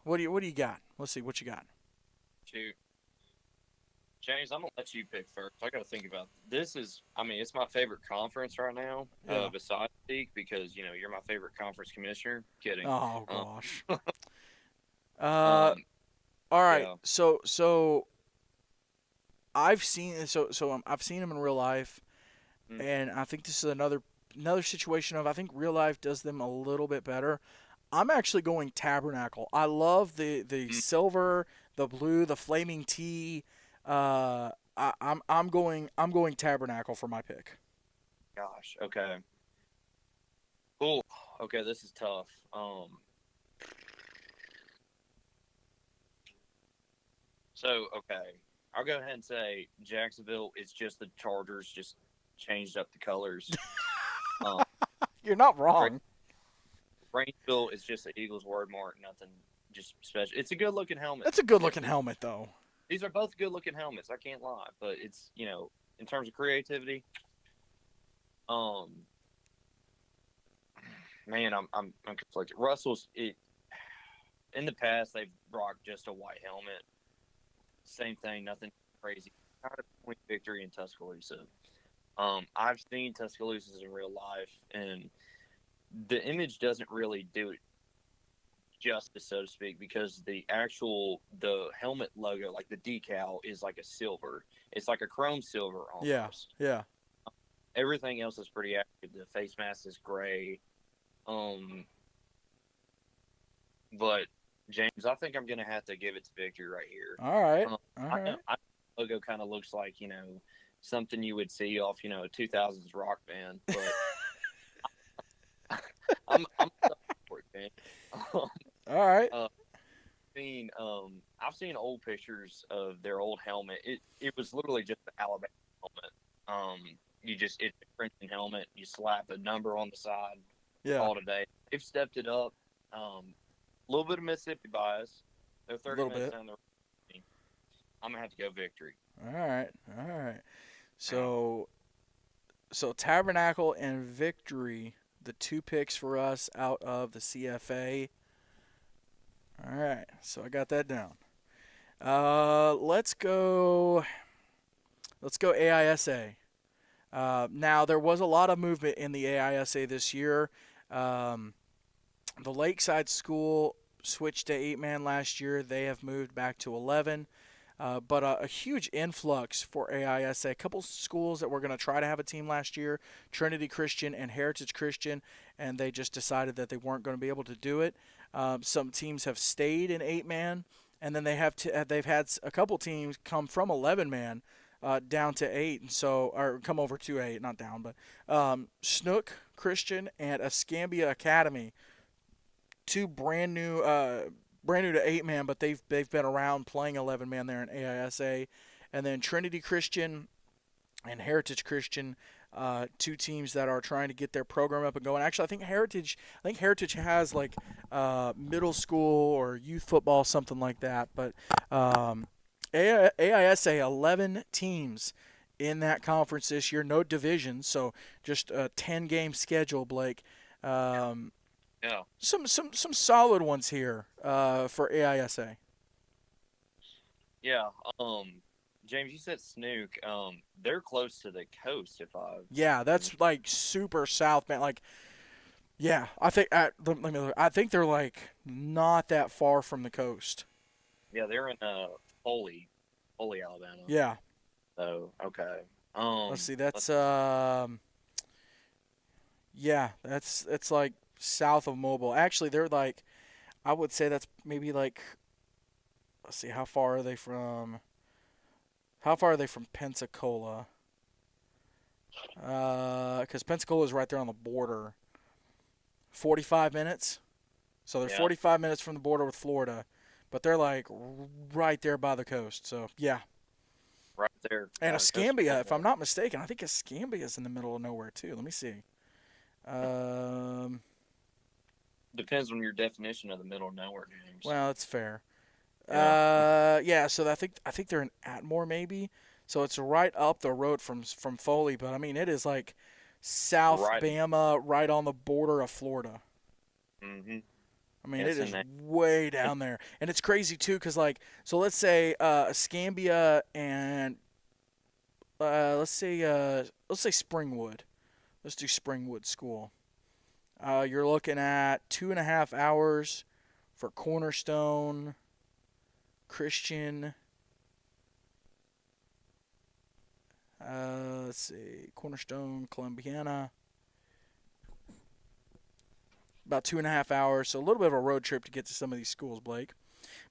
what do you got? Let's see what you got. Shoot. James, I'm gonna let you pick first. I gotta think about this. It's my favorite conference right now, besides League, because you're my favorite conference commissioner. Kidding. Oh gosh. All right. Yeah. So I've seen I've seen him in real life, Mm. and I think this is another situation of I think real life does them a little bit better. I'm actually going Tabernacle. I love the silver, the blue, the flaming T. I'm going Tabernacle for my pick. Gosh. Okay. Cool. Okay, this is tough. So okay, I'll go ahead and say Jacksonville is just the Chargers, just changed up the colors. You're not wrong. Rainsville is just the Eagles word mark, nothing just special. It's a good looking helmet. That's a good looking helmet, though. These are both good looking helmets. I can't lie, but it's in terms of creativity, man, I'm conflicted. In the past they've rocked just a white helmet. Same thing, nothing crazy. Kind of point Victory in Tuscaloosa. I've seen Tuscaloosa's in real life, and the image doesn't really do it justice, so to speak, because the helmet logo, like the decal, is like a silver. It's like a chrome silver almost. Yeah. Everything else is pretty accurate. The face mask is gray. But James, I think I'm gonna have to give it to Victory right here. All right. I know logo kind of looks like something you would see off a 2000s rock band, but I'm for it, man. All right. I've seen old pictures of their old helmet. It was literally just the Alabama helmet. It's a Princeton helmet. You slap a number on the side. Yeah. All today. They've stepped it up. A little bit of Mississippi bias. They're 30 minutes down the road. I'm gonna have to go Victory. All right. So Tabernacle and Victory, the 2 picks for us out of the CFA. All right, so I got that down. Let's go AISA. Now there was a lot of movement in the AISA this year. The Lakeside School switched to 8-man last year. They have moved back to 11. But a huge influx for AISA. A couple schools that were going to try to have a team last year, Trinity Christian and Heritage Christian, and they just decided that they weren't going to be able to do it. Some teams have stayed in 8-man, and then they've had a couple teams come from 11-man down to 8, and or come over to 8, not down, but Snook Christian and Escambia Academy, 2 brand new to 8-man, but they've been around playing 11-man there in AISA. And then Trinity Christian and Heritage Christian, 2 teams that are trying to get their program up and going. Actually, I think Heritage has like middle school or youth football, something like that. But AISA, 11 teams in that conference this year, no divisions, so just a 10-game schedule, Blake. Yeah. Some solid ones here for AISA. Yeah. James, you said Snook. They're close to the coast. Yeah, that's like super south, man. Like, yeah, I think let me look. I think they're like not that far from the coast. Yeah, they're in Foley, Alabama. Yeah. So okay. Let's see. That's yeah, it's like south of Mobile. Actually, they're like, I would say that's maybe like, let's see, how far are they from? How far are they from Pensacola? Because Pensacola is right there on the border. 45 minutes. So they're Yeah, 45 minutes from the border with Florida, but they're like right there by the coast. So yeah. right there. And Coastal Escambia, if I'm Florida. not mistaken, I think Escambia is in the middle of nowhere too. Let me see. Um, Depends on your definition of the middle of nowhere, James. well, it's fair. Yeah. Yeah. So I think they're in Atmore maybe. So it's right up the road from Foley, but I mean it is like South Right. Bama, right on the border of Florida. Mm-hmm. I mean, it It's in is that. way down there, and it's crazy too, cause like, so let's say Escambia and let's say Springwood. Let's do Springwood School. You're looking at 2.5 hours for Cornerstone Christian. Let's see, Cornerstone Columbiana. About 2.5 hours, so a little bit of a road trip to get to some of these schools, Blake.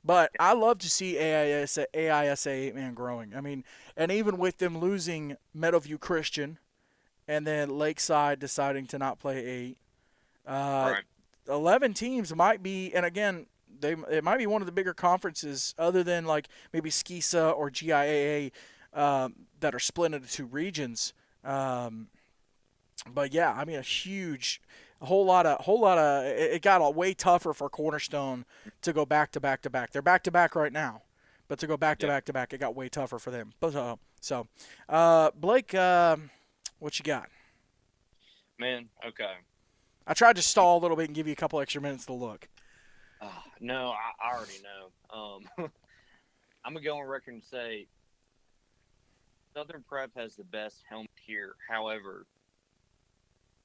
But I love to see AISA 8-man growing. I mean, and even with them losing Meadowview Christian and then Lakeside deciding to not play 8, Right. 11 teams might be, and again, it might be one of the bigger conferences other than like maybe SCISA or GIAA that are split into two regions. But yeah, I mean a whole lot of. It got way tougher for Cornerstone to go back to back to back. They're back to back right now, but to go back to Yeah. back to back, it got way tougher for them. But Blake, what you got? Man. Okay. I tried to stall a little bit and give you a couple extra minutes to look. No, I already know. I'm gonna go on record and say Southern Prep has the best helmet here. However,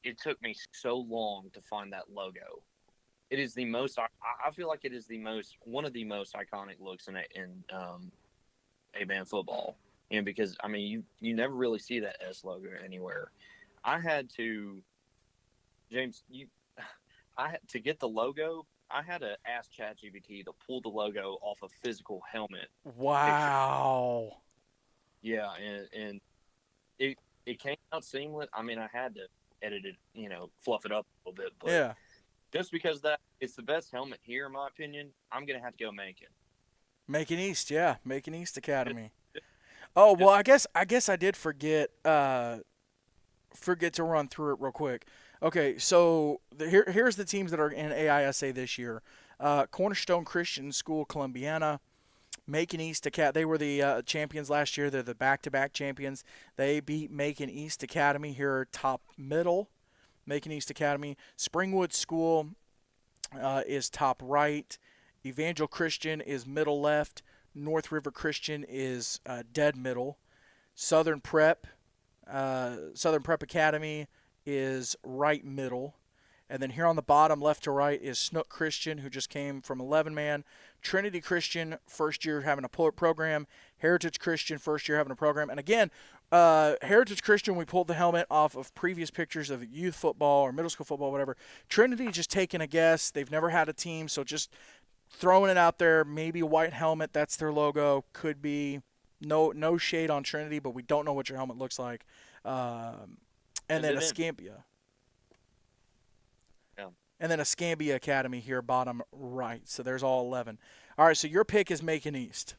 it took me so long to find that logo. It is the most. I feel like it is one of the most iconic looks in A-band football. Because I mean, you never really see that S logo anywhere. I had to, James, I had to get the logo. I had to ask ChatGPT to pull the logo off a physical helmet picture. Wow. Yeah, and it came out seamless. I mean, I had to edit it, fluff it up a little bit, but Yeah. just because that it's the best helmet here, in my opinion, I'm gonna have to go Macon. Macon East, yeah. Macon East Academy. Oh well, I guess I did forget to run through it real quick. Okay, so here's the teams that are in AISA this year. Cornerstone Christian School Columbiana, Macon East Academy. They were the champions last year. They're the back-to-back champions. They beat Macon East Academy here, top middle. Macon East Academy. Springwood School is top right. Evangel Christian is middle left. North River Christian is dead middle. Southern Prep Academy is right middle. And then here on the bottom, left to right, is Snook Christian, who just came from 11-man. Trinity Christian, first year having a program. Heritage Christian, first year having a program. And again, Heritage Christian, we pulled the helmet off of previous pictures of youth football or middle school football, whatever. Trinity just taking a guess. They've never had a team, so just throwing it out there. Maybe a white helmet, that's their logo. Could be. No shade on Trinity, but we don't know what your helmet looks like. And then Escambia. Yeah. And then Escambia Academy here, bottom right. So there's all 11. All right, so your pick is Macon East.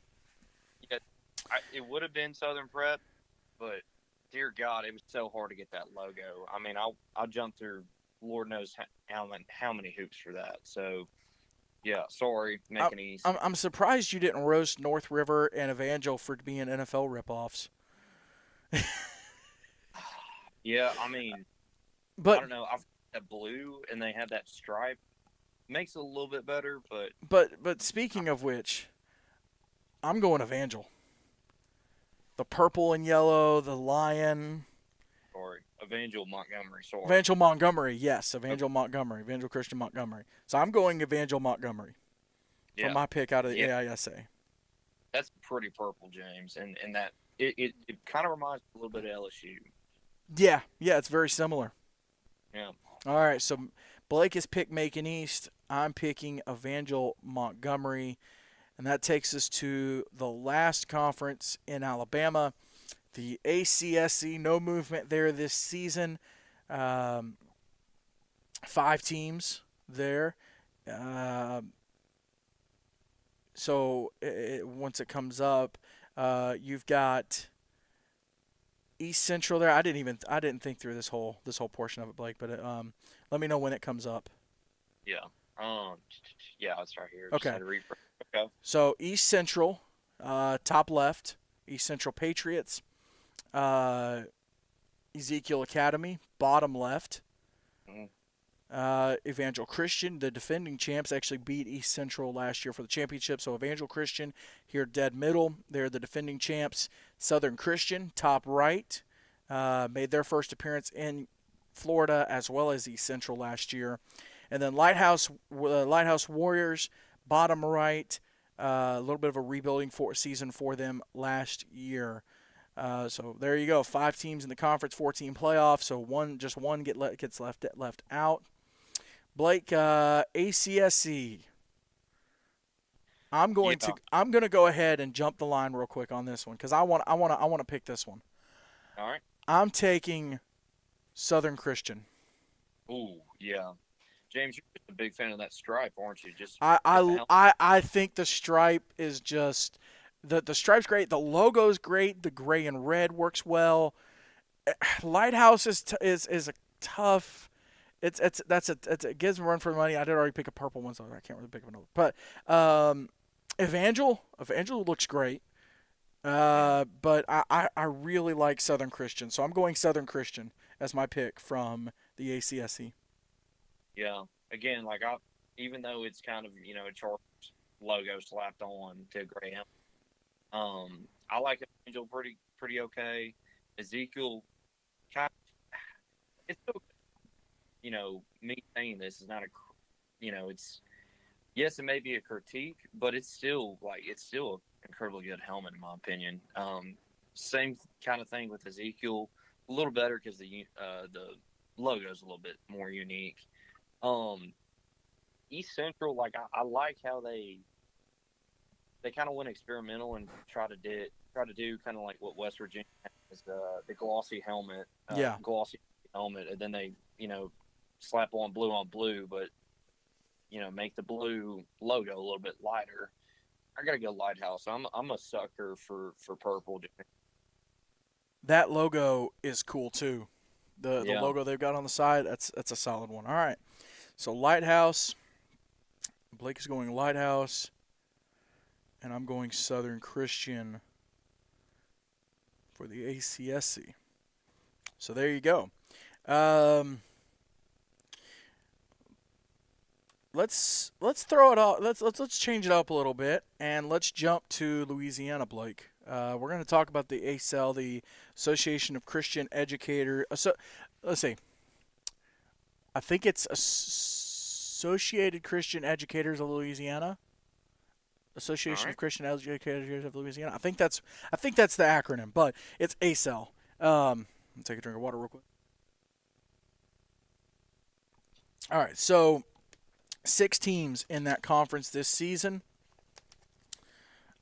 Yeah, it would have been Southern Prep, but dear God, it was so hard to get that logo. I mean, I'll jump through Lord knows how many hoops for that. So, yeah, sorry, Macon East. I'm surprised you didn't roast North River and Evangel for being NFL ripoffs. Yeah, I mean, But I don't know. I've that blue and they have that stripe makes it a little bit better, but But speaking of which, I'm going Evangel. The purple and yellow, the lion. sorry, Evangel Montgomery. Sorry, Evangel Montgomery, yes. Evangel Montgomery. Evangel Christian Montgomery. So I'm going Evangel Montgomery for my pick out of the AISA. That's pretty purple, James, and that it kind of reminds me a little bit of LSU. Yeah, it's very similar. Yeah. All right, so Blake has picked Macon East. I'm picking Evangel Montgomery. And that takes us to the last conference in Alabama, the ACSC. No movement there this season. 5 teams there. So once it comes up, you've got East Central there. I didn't think through this whole portion of it, Blake. But let me know when it comes up. Yeah. Yeah, it's right here. Okay. Just had to refresh. Okay. So East Central, top left, East Central Patriots, Ezekiel Academy, bottom left. Mhm. Evangel Christian, the defending champs, actually beat East Central last year for the championship. So Evangel Christian here dead middle. They're the defending champs. Southern Christian, top right, made their first appearance in Florida as well as East Central last year. And then Lighthouse Warriors, bottom right, a little bit of a rebuilding season for them last year. So there you go. 5 teams in the conference, 4-team playoff. So just one gets left out. Blake, ACSC. I'm going to go ahead and jump the line real quick on this one because I want to pick this one. All right. I'm taking Southern Christian. Ooh, yeah. James, you're just a big fan of that stripe, aren't you? I think the stripe is just the stripe's great. The logo's great. The gray and red works well. Lighthouse is a tough. It gives them a run for the money. I did already pick a purple one, so I can't really pick up another. But Evangel looks great. But I really like Southern Christian, so I'm going Southern Christian as my pick from the ACSC. Yeah. Again, even though it's kind of a Chargers logo slapped on to Graham, I like Evangel pretty okay. Ezekiel, kind of, it's still, me saying this is not it's, yes, it may be a critique, but it's still an incredibly good helmet in my opinion. Same kind of thing with Ezekiel, a little better because the logo's a little bit more unique. East Central, I like how they kind of went experimental and try to do kind of like what West Virginia has, the glossy helmet, and then they slap on blue, but make the blue logo a little bit lighter. I gotta go Lighthouse. I'm a sucker for purple. That logo is cool too. The logo they've got on the side, that's a solid one. All right. So Lighthouse. Blake is going Lighthouse. And I'm going Southern Christian for the ACSC. So there you go. Let's throw it all. Let's change it up a little bit, and let's jump to Louisiana, Blake. We're going to talk about the ACEL, the Association of Christian Educators. Let's see. I think it's Associated Christian Educators of Louisiana. Association of Christian Educators of Louisiana. I think that's the acronym, but it's ACEL. Let me take a drink of water real quick. All right, so 6 teams in that conference this season.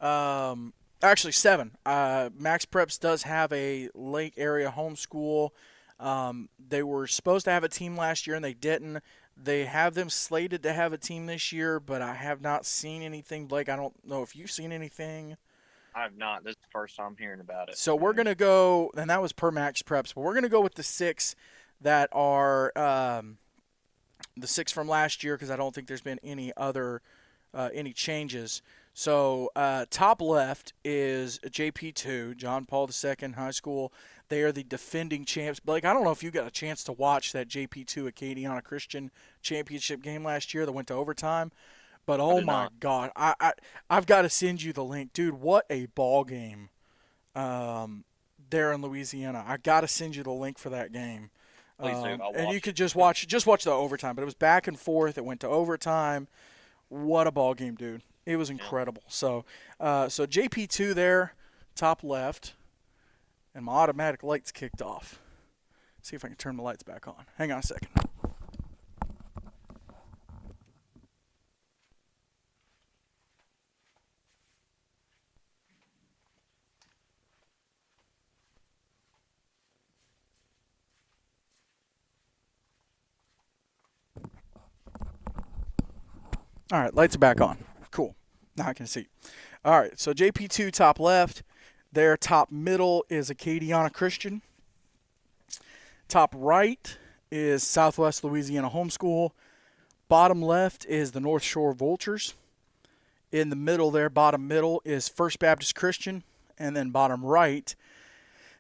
Actually 7. Max Preps does have a Lake area homeschool. They were supposed to have a team last year and they didn't. They have them slated to have a team this year, but I have not seen anything. Blake, I don't know if you've seen anything. I have not. This is the first time hearing about it. So we're going to go, and that was per Max Preps, but we're going to go with the 6 that are the 6 from last year because I don't think there's been any other any changes. So top left is JP2, John Paul II High School. They are the defending champs. Blake, I don't know if you got a chance to watch that JP2 Acadiana Christian Championship game last year that went to overtime, but oh my God, I've got to send you the link, dude. What a ball game there in Louisiana. I got to send you the link for that game. Please do. And you could just watch the overtime, but it was back and forth. It went to overtime. What a ball game, dude. It was incredible. So JP2 there, top left, and my automatic lights kicked off. See if I can turn the lights back on. Hang on a second. All right, lights are back on. Cool. Now I can see. All right, so JP2 top left. Their top middle is Acadiana Christian. Top right is Southwest Louisiana Homeschool. Bottom left is the North Shore Vultures. In the middle there, bottom middle, is First Baptist Christian. And then bottom right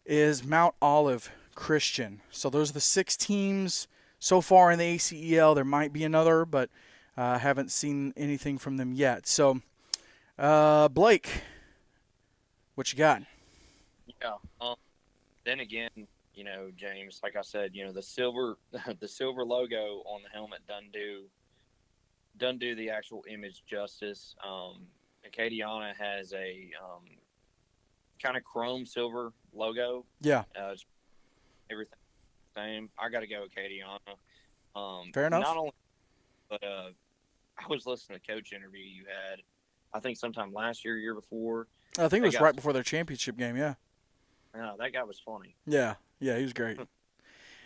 is Mount Olive Christian. So those are the 6 teams so far in the ACEL. There might be another, but I haven't seen anything from them yet. So, Blake, what you got? Yeah. Then again, James, like I said, the silver the silver logo on the helmet doesn't do the actual image justice. Acadiana has a kind of chrome silver logo. Yeah. It's everything same. I got to go Acadiana. Fair enough. Not only, but I was listening to coach interview you had. I think sometime last year before. I think it was right before their championship game. Yeah. No, that guy was funny. Yeah, he was great.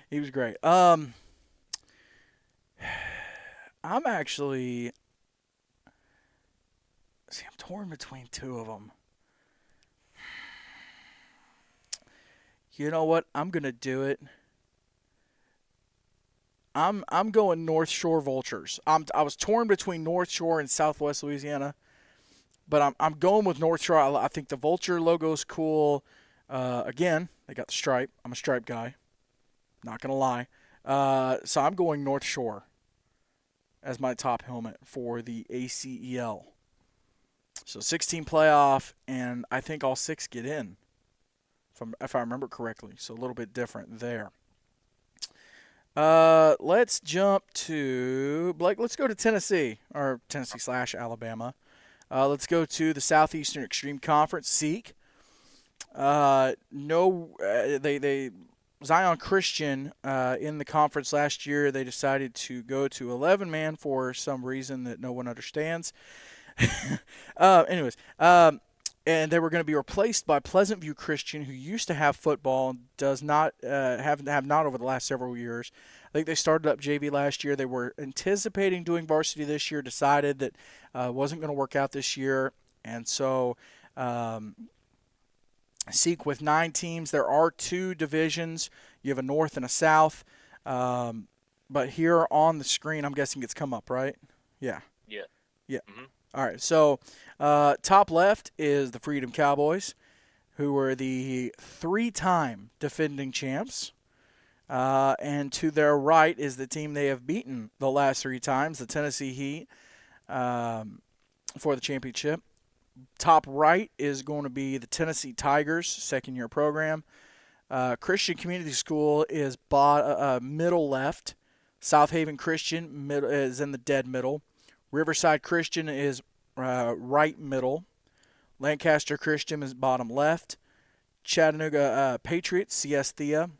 He was great. I'm torn between 2 of them. You know what? I'm gonna do it. I'm going North Shore Vultures. I was torn between North Shore and Southwest Louisiana, but I'm going with North Shore. I think the Vulture logo is cool. Again, they got the stripe. I'm a stripe guy. Not gonna lie. So I'm going North Shore as my top helmet for the ACEL. So 16 playoff, and I think all 6 get in, if I remember correctly. So a little bit different there. Let's jump to Blake. Let's go to Tennessee, or Tennessee/Alabama. Let's go to the Southeastern Extreme Conference, SEAC. Zion Christian in the conference last year, they decided to go to 11-man for some reason that no one understands. And they were going to be replaced by Pleasant View Christian, who used to have football and does not have not over the last several years. I think they started up JV last year. They were anticipating doing varsity this year, decided that wasn't going to work out this year, and so SEAC with 9 teams. There are 2 divisions. You have a North and a South. But here on the screen, I'm guessing it's come up, right? Yeah. Yeah. Yeah. Mm-hmm. All right. So top left is the Freedom Cowboys, who were the 3-time defending champs. And to their right is the team they have beaten the last 3 times, the Tennessee Heat, for the championship. Top right is going to be the Tennessee Tigers, second-year program. Christian Community School is middle left. South Haven Christian is in the dead middle. Riverside Christian is right middle. Lancaster Christian is bottom left. Chattanooga Patriots, CS Thea,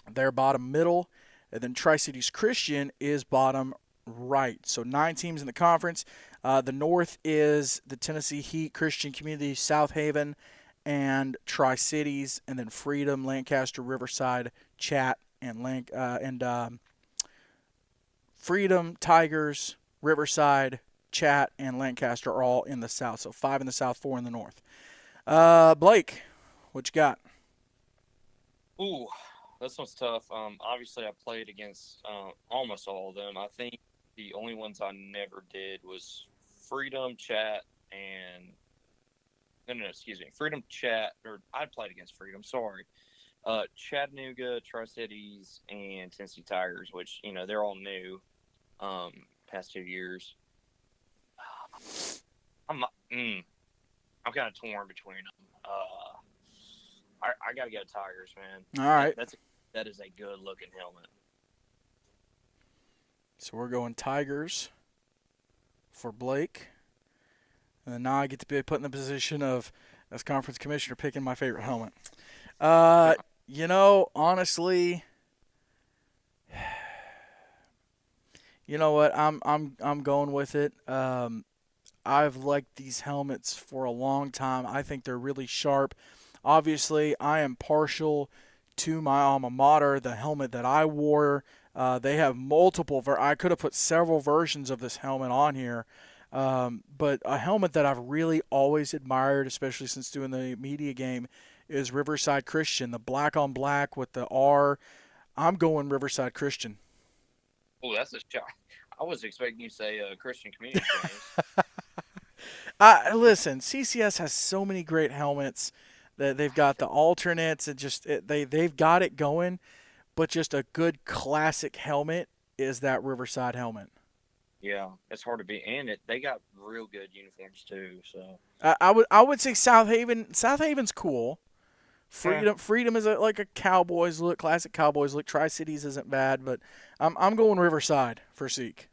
they're bottom middle. And then Tri-Cities Christian is bottom right. So 9 teams in the conference. The North is the Tennessee Heat, Christian Community, South Haven, and Tri-Cities, and then Freedom, Lancaster, Riverside, Chat, and Freedom, Tigers, Riverside, Chat, and Lancaster are all in the South. So 5 in the South, 4 in the North. Blake, what you got? Ooh, this one's tough. Obviously, I played against almost all of them. I think the only ones I never did was Freedom, Chat, and Freedom, Chat, or I played against Freedom. Sorry, Chattanooga, Tri-Cities, and Tennessee Tigers, which they're all new, past 2 years. I'm kind of torn between them. I gotta go Tigers, man. All right, that is a good looking helmet. So we're going Tigers for Blake. And then now I get to be put in the position of, as conference commissioner, picking my favorite helmet. Honestly, you know what? I'm going with it. I've liked these helmets for a long time. I think they're really sharp. Obviously, I am partial to my alma mater, the helmet that I wore They have multiple. I could have put several versions of this helmet on here, but a helmet that I've really always admired, especially since doing the media game, is Riverside Christian. The black on black with the R. I'm going Riverside Christian. Oh, that's a shock. I was expecting you to say Christian Community James. Listen, CCS has so many great helmets. That they've got the alternates and they've got it going, but just a good classic helmet is that Riverside helmet. Yeah, it's hard to beat, and they got real good uniforms too. So I would say South Haven. South Haven's cool. Yeah. Freedom is like a Cowboys look, classic Cowboys look. Tri Cities isn't bad, but I'm going Riverside for Seek.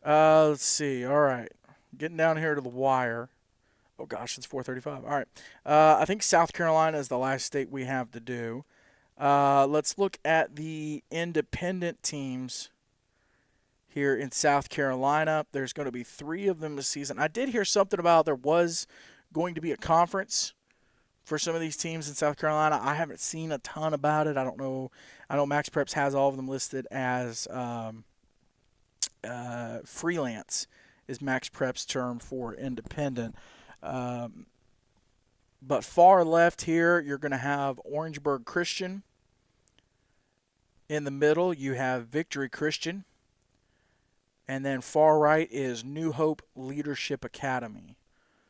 Let's see. All right, getting down here to the wire. Oh gosh, it's 4:35. All right. I think South Carolina is the last state we have to do. Let's look at the independent teams here in South Carolina. There's going to be 3 of them this season. I did hear something about there was going to be a conference for some of these teams in South Carolina. I haven't seen a ton about it. I don't know. I know Max Preps has all of them listed as freelance is Max Preps' term for independent. But far left here, you're going to have Orangeburg Christian. In the middle, you have Victory Christian. And then far right is New Hope Leadership Academy.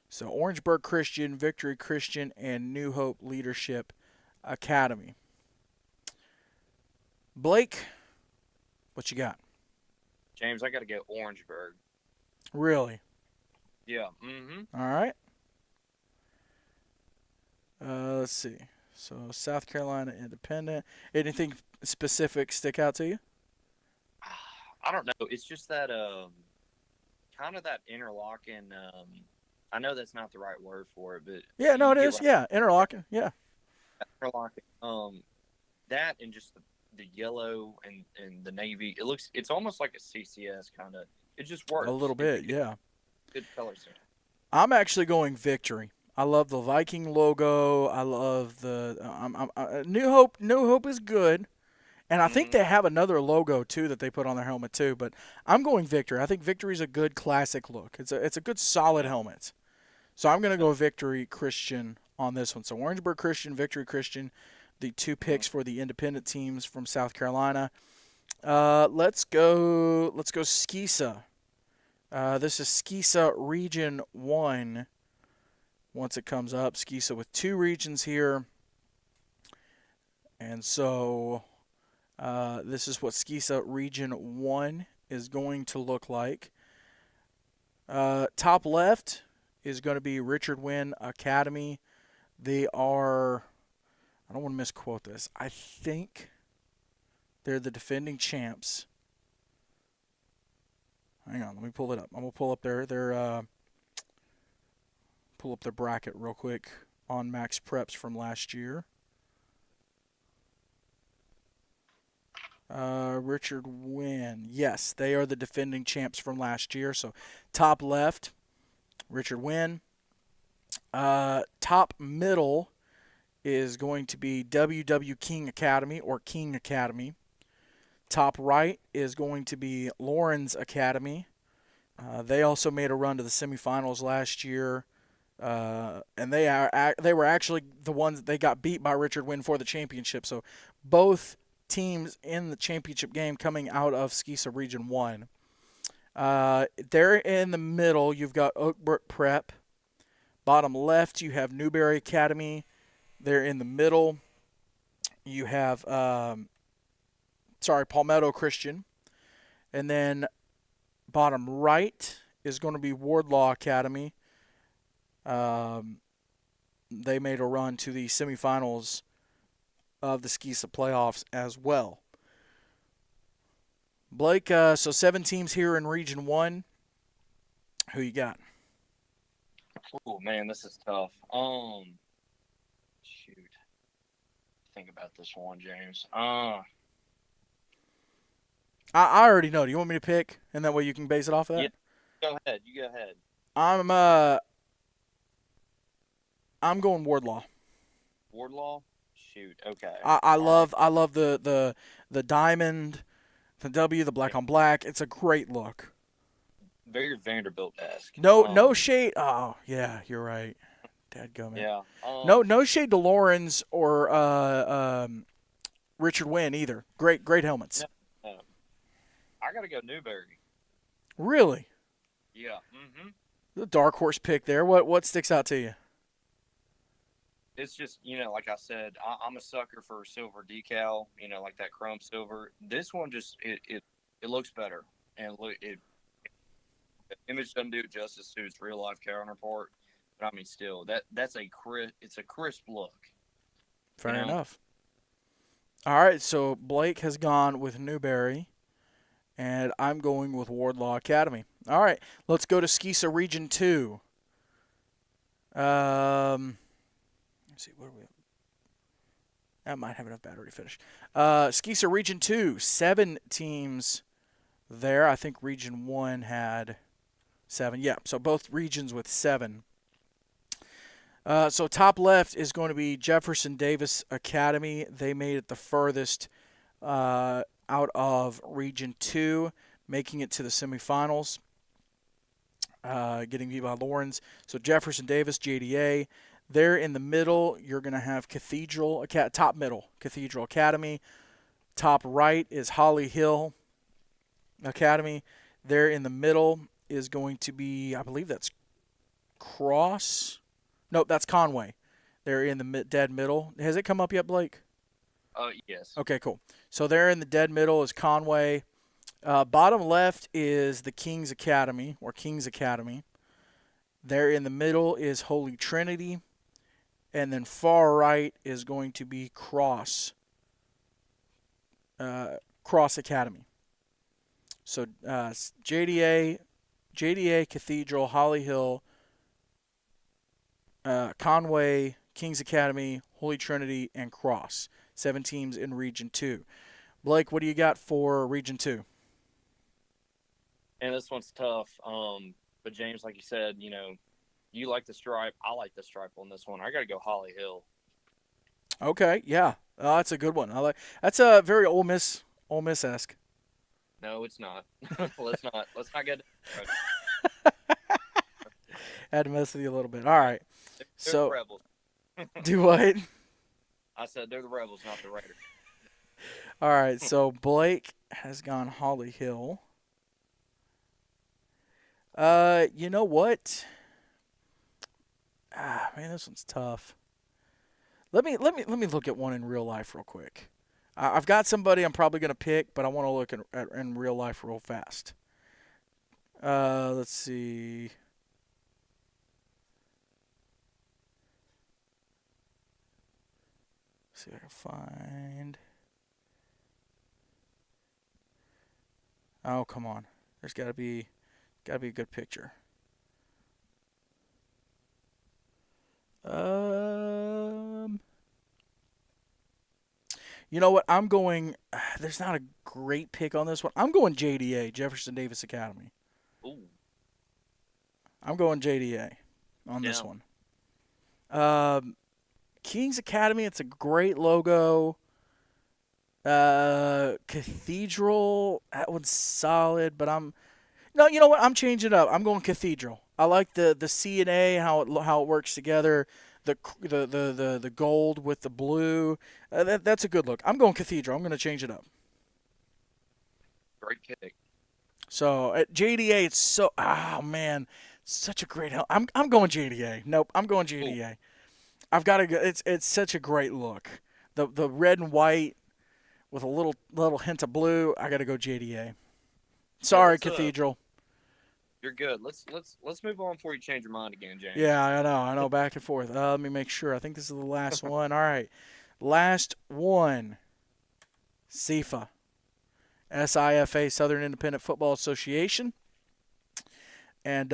So Orangeburg Christian, Victory Christian, and New Hope Leadership Academy. Blake, what you got? James, I got to go Orangeburg. Really? Yeah. Mm-hmm. All right. Let's see. So South Carolina Independent. Anything specific stick out to you? I don't know. It's just that kind of that interlocking. I know that's not the right word for it, but Yeah, no, you it get is. Yeah, interlocking. Yeah. interlocking. That and just the yellow and the navy. It's almost like a CCS kind of. It just works A little bit. Yeah. Good color scheme. I'm actually going Victory. I love the Viking logo. I love the New Hope. New Hope is good, and I think they have another logo too that they put on their helmet too. But I'm going Victory. I think Victory's a good classic look. It's a good solid helmet. So I'm gonna go Victory Christian on this one. So Orangeburg Christian, Victory Christian, the 2 picks for the independent teams from South Carolina. Let's go Skisa. This is Skisa Region 1. Once it comes up, Skisa with 2 regions here. And so this is what Skisa Region 1 is going to look like. Top left is going to be Richard Wynn Academy. They are, I don't want to misquote this, I think they're the defending champs. Hang on, let me pull it up. I'm going to pull up their bracket real quick on Max Preps from last year. Richard Wynn. Yes, they are the defending champs from last year. So top left, Richard Wynn. Top middle is going to be WW King Academy or King Academy. Top right is going to be Lawrence Academy. They also made a run to the semifinals last year. And they were actually the ones they got beat by Richard Wynn for the championship. So both teams in the championship game coming out of Skisa Region 1. There in the middle, you've got Oakbrook Prep. Bottom left, you have Newberry Academy. There in the middle, you have Palmetto Christian. And then bottom right is going to be Wardlaw Academy. They made a run to the semifinals of the Skisa playoffs as well. Blake, so 7 teams here in Region 1. Who you got? Oh man, this is tough. Shoot. Think about this one, James. I already know. Do you want me to pick, and that way you can base it off of that? Yeah. Go ahead. You go ahead. I'm going Wardlaw. Wardlaw? shoot. Okay. I All right. love the diamond, the W, the black on black. It's a great look. Very Vanderbilt-esque. No shade. Oh yeah, you're right. Dadgummit. Yeah. No shade to Lawrence or Richard Wynn either. Great helmets. No, no. I gotta go Newberry. Really, Yeah. the dark horse pick there. What sticks out to you? It's just, like I said, I'm a sucker for silver decal. Like that chrome silver. This one just it looks better, and the image doesn't do it justice to its real life counterpart. But I mean, still, that's it's a crisp look. Fair enough. All right, so Blake has gone with Newberry, and I'm going with Wardlaw Academy. All right, let's go to Skisa Region 2. Let's see, what are we? That might have enough battery to finish. Skisa Region 2, 7 teams there. I think Region 1 had 7. Yeah, so both regions with 7. So top left is going to be Jefferson Davis Academy. They made it the furthest out of Region 2, making it to the semifinals, getting beat by Lawrence. So Jefferson Davis, JDA. There in the middle, you're going to have top middle, Cathedral Academy. Top right is Holly Hill Academy. There in the middle is going to be, I believe that's Cross. Nope, that's Conway. They're in the dead middle. Has it come up yet, Blake? Yes. Okay, cool. So there in the dead middle is Conway. Bottom left is the Kings Academy, or Kings Academy. There in the middle is Holy Trinity. And then far right is going to be Cross Academy. So JDA, Cathedral, Holly Hill, Conway, Kings Academy, Holy Trinity, and Cross. 7 teams in Region 2. Blake, what do you got for Region 2? And this one's tough. But James, like you said, you like the stripe. I like the stripe on this one. I got to go Holly Hill. Okay, yeah. That's a good one. That's a very Ole Miss-esque. No, it's not. Let's not get Had to mess with you a little bit. All right. They're So the Rebels. do what? I said they're the Rebels, not the Raiders. All right. So Blake has gone Holly Hill. You know what? Man, this one's tough. Let me look at one in real life real quick. I've got somebody I'm probably going to pick, but I want to look at in real life real fast. Let's see. See if I can find. Oh, come on. There's got to be a good picture. You know what? I'm going. There's not a great pick on this one. I'm going JDA, Jefferson Davis Academy. Ooh. I'm going JDA on this one. Kings Academy. It's a great logo. Cathedral. That one's solid, but No, you know what? I'm changing it up. I'm going Cathedral. I like the C and A, how it works together. The gold with the blue. That's a good look. I'm going Cathedral. I'm going to change it up. Great pick. So at JDA, it's so man, such a great. I'm going JDA. Nope, I'm going JDA. Ooh. I've got to go. It's such a great look. The red and white with a little hint of blue. I got to go JDA. Sorry, Cathedral. You're good. Let's move on before you change your mind again, James. Yeah, I know. Back and forth. Let me make sure. I think this is the last one. All right, last one. SIFA, SIFA, Southern Independent Football Association, and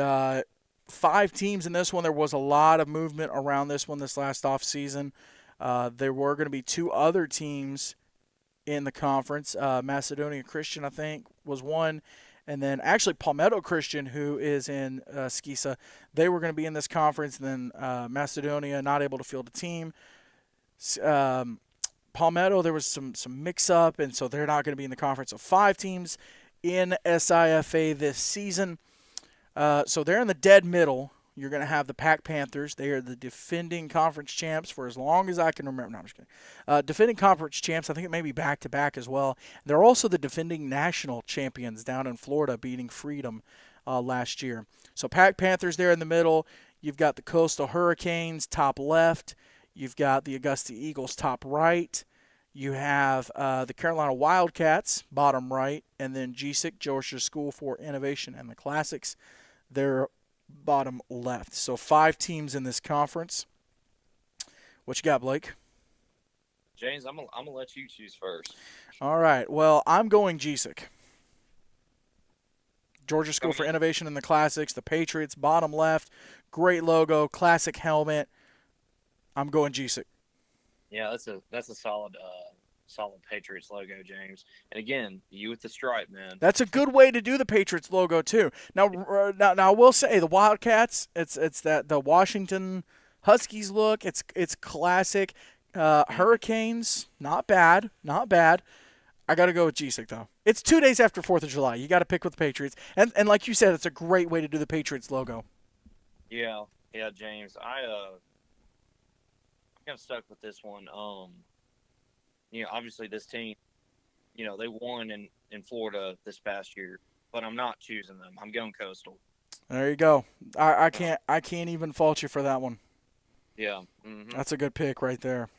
5 teams in this one. There was a lot of movement around this one this last off season. There were going to be 2 other teams in the conference. Macedonia Christian, I think, was one. And then actually Palmetto Christian, who is in Skisa, they were going to be in this conference. And then Macedonia not able to field a team. Palmetto, there was some mix-up, and so they're not going to be in the conference. So 5 teams in SIFA this season. So they're in the dead middle. You're going to have the Pack Panthers. They are the defending conference champs for as long as I can remember. No, I'm just kidding. Defending conference champs. I think it may be back-to-back as well. They're also the defending national champions down in Florida, beating Freedom last year. So Pack Panthers there in the middle. You've got the Coastal Hurricanes, top left. You've got the Augusta Eagles, top right. You have the Carolina Wildcats, bottom right. And then GSIC, Georgia School for Innovation and the Classics, they're bottom left. So 5 teams in this conference. What you got, Blake? James, I'm gonna let you choose first. All right. Well, I'm going GSIC. Georgia School for Innovation and the Classics, the Patriots, bottom left. Great logo, classic helmet. I'm going GSIC. Yeah, that's a solid Patriots logo, James. And again, you with the stripe, man. That's a good way to do the Patriots logo too. Now I will say the Wildcats. It's that the Washington Huskies look. It's classic. Hurricanes, not bad. I got to go with GSIC though. It's 2 days after 4th of July. You got to pick with the Patriots, and like you said, it's a great way to do the Patriots logo. Yeah, James. I'm kind of stuck with this one. Obviously this team, they won in Florida this past year, but I'm not choosing them. I'm going Coastal. There you go. I can't even fault you for that one. Yeah. Mm-hmm. That's a good pick right there.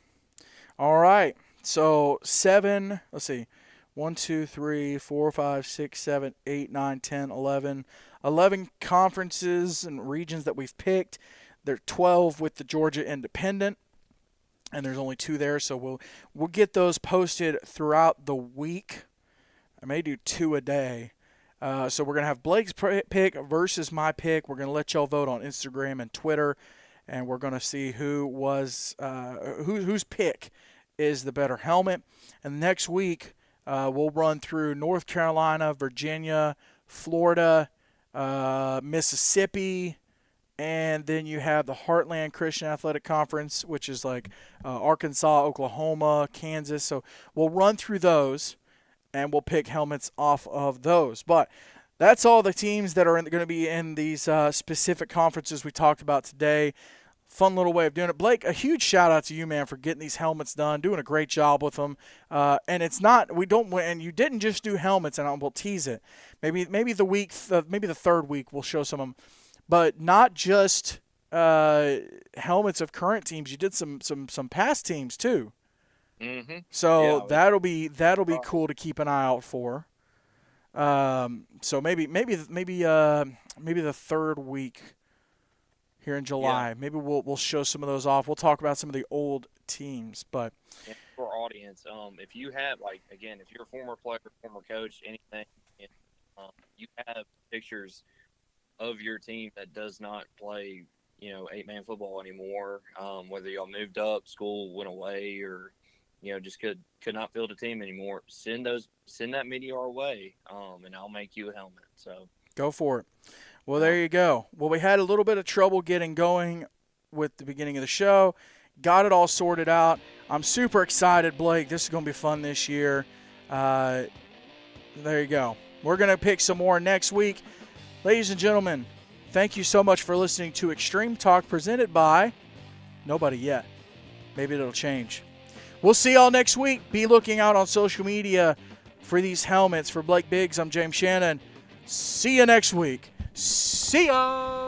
All right. So 7, let's see. 1, 2, 3, 4, 5, 6, 7, 8, 9, 10, 11. 11 conferences and regions that we've picked. There are 12 with the Georgia Independent, and there's only 2 there. So we'll get those posted throughout the week. I may do 2 a day. So we're going to have Blake's pick versus my pick. We're going to let y'all vote on Instagram and Twitter, and we're going to see whose pick is the better helmet. And next week, we'll run through North Carolina, Virginia, Florida, Mississippi, and then you have the Heartland Christian Athletic Conference, which is like Arkansas, Oklahoma, Kansas. So we'll run through those, and we'll pick helmets off of those. But that's all the teams that are going to be in these specific conferences we talked about today. Fun little way of doing it. Blake, a huge shout out to you, man, for getting these helmets done, doing a great job with them. And it's not, and you didn't just do helmets, and we'll tease it. Maybe the third week we'll show some of them, but not just helmets of current teams. You did some past teams too. Mm-hmm. So yeah, that'll be cool to keep an eye out for. So maybe the third week here in July. Yeah. Maybe we'll show some of those off. We'll talk about some of the old teams. But and for our audience, if you have if you're a former player, former coach, anything, you have pictures of your team that does not play, 8-man football anymore, whether y'all moved up, school went away, or just could not field a team anymore, send that media our way, and I'll make you a helmet. So go for it. Well, there you go. Well, we had a little bit of trouble getting going with the beginning of the show. Got it all sorted out. I'm super excited, Blake. This is going to be fun this year. There you go. We're going to pick some more next week. Ladies and gentlemen, thank you so much for listening to Extreme Talk presented by Nobody Yet. Maybe it'll change. We'll see y'all next week. Be looking out on social media for these helmets. For Blake Biggs, I'm James Shannon. See you next week. See ya!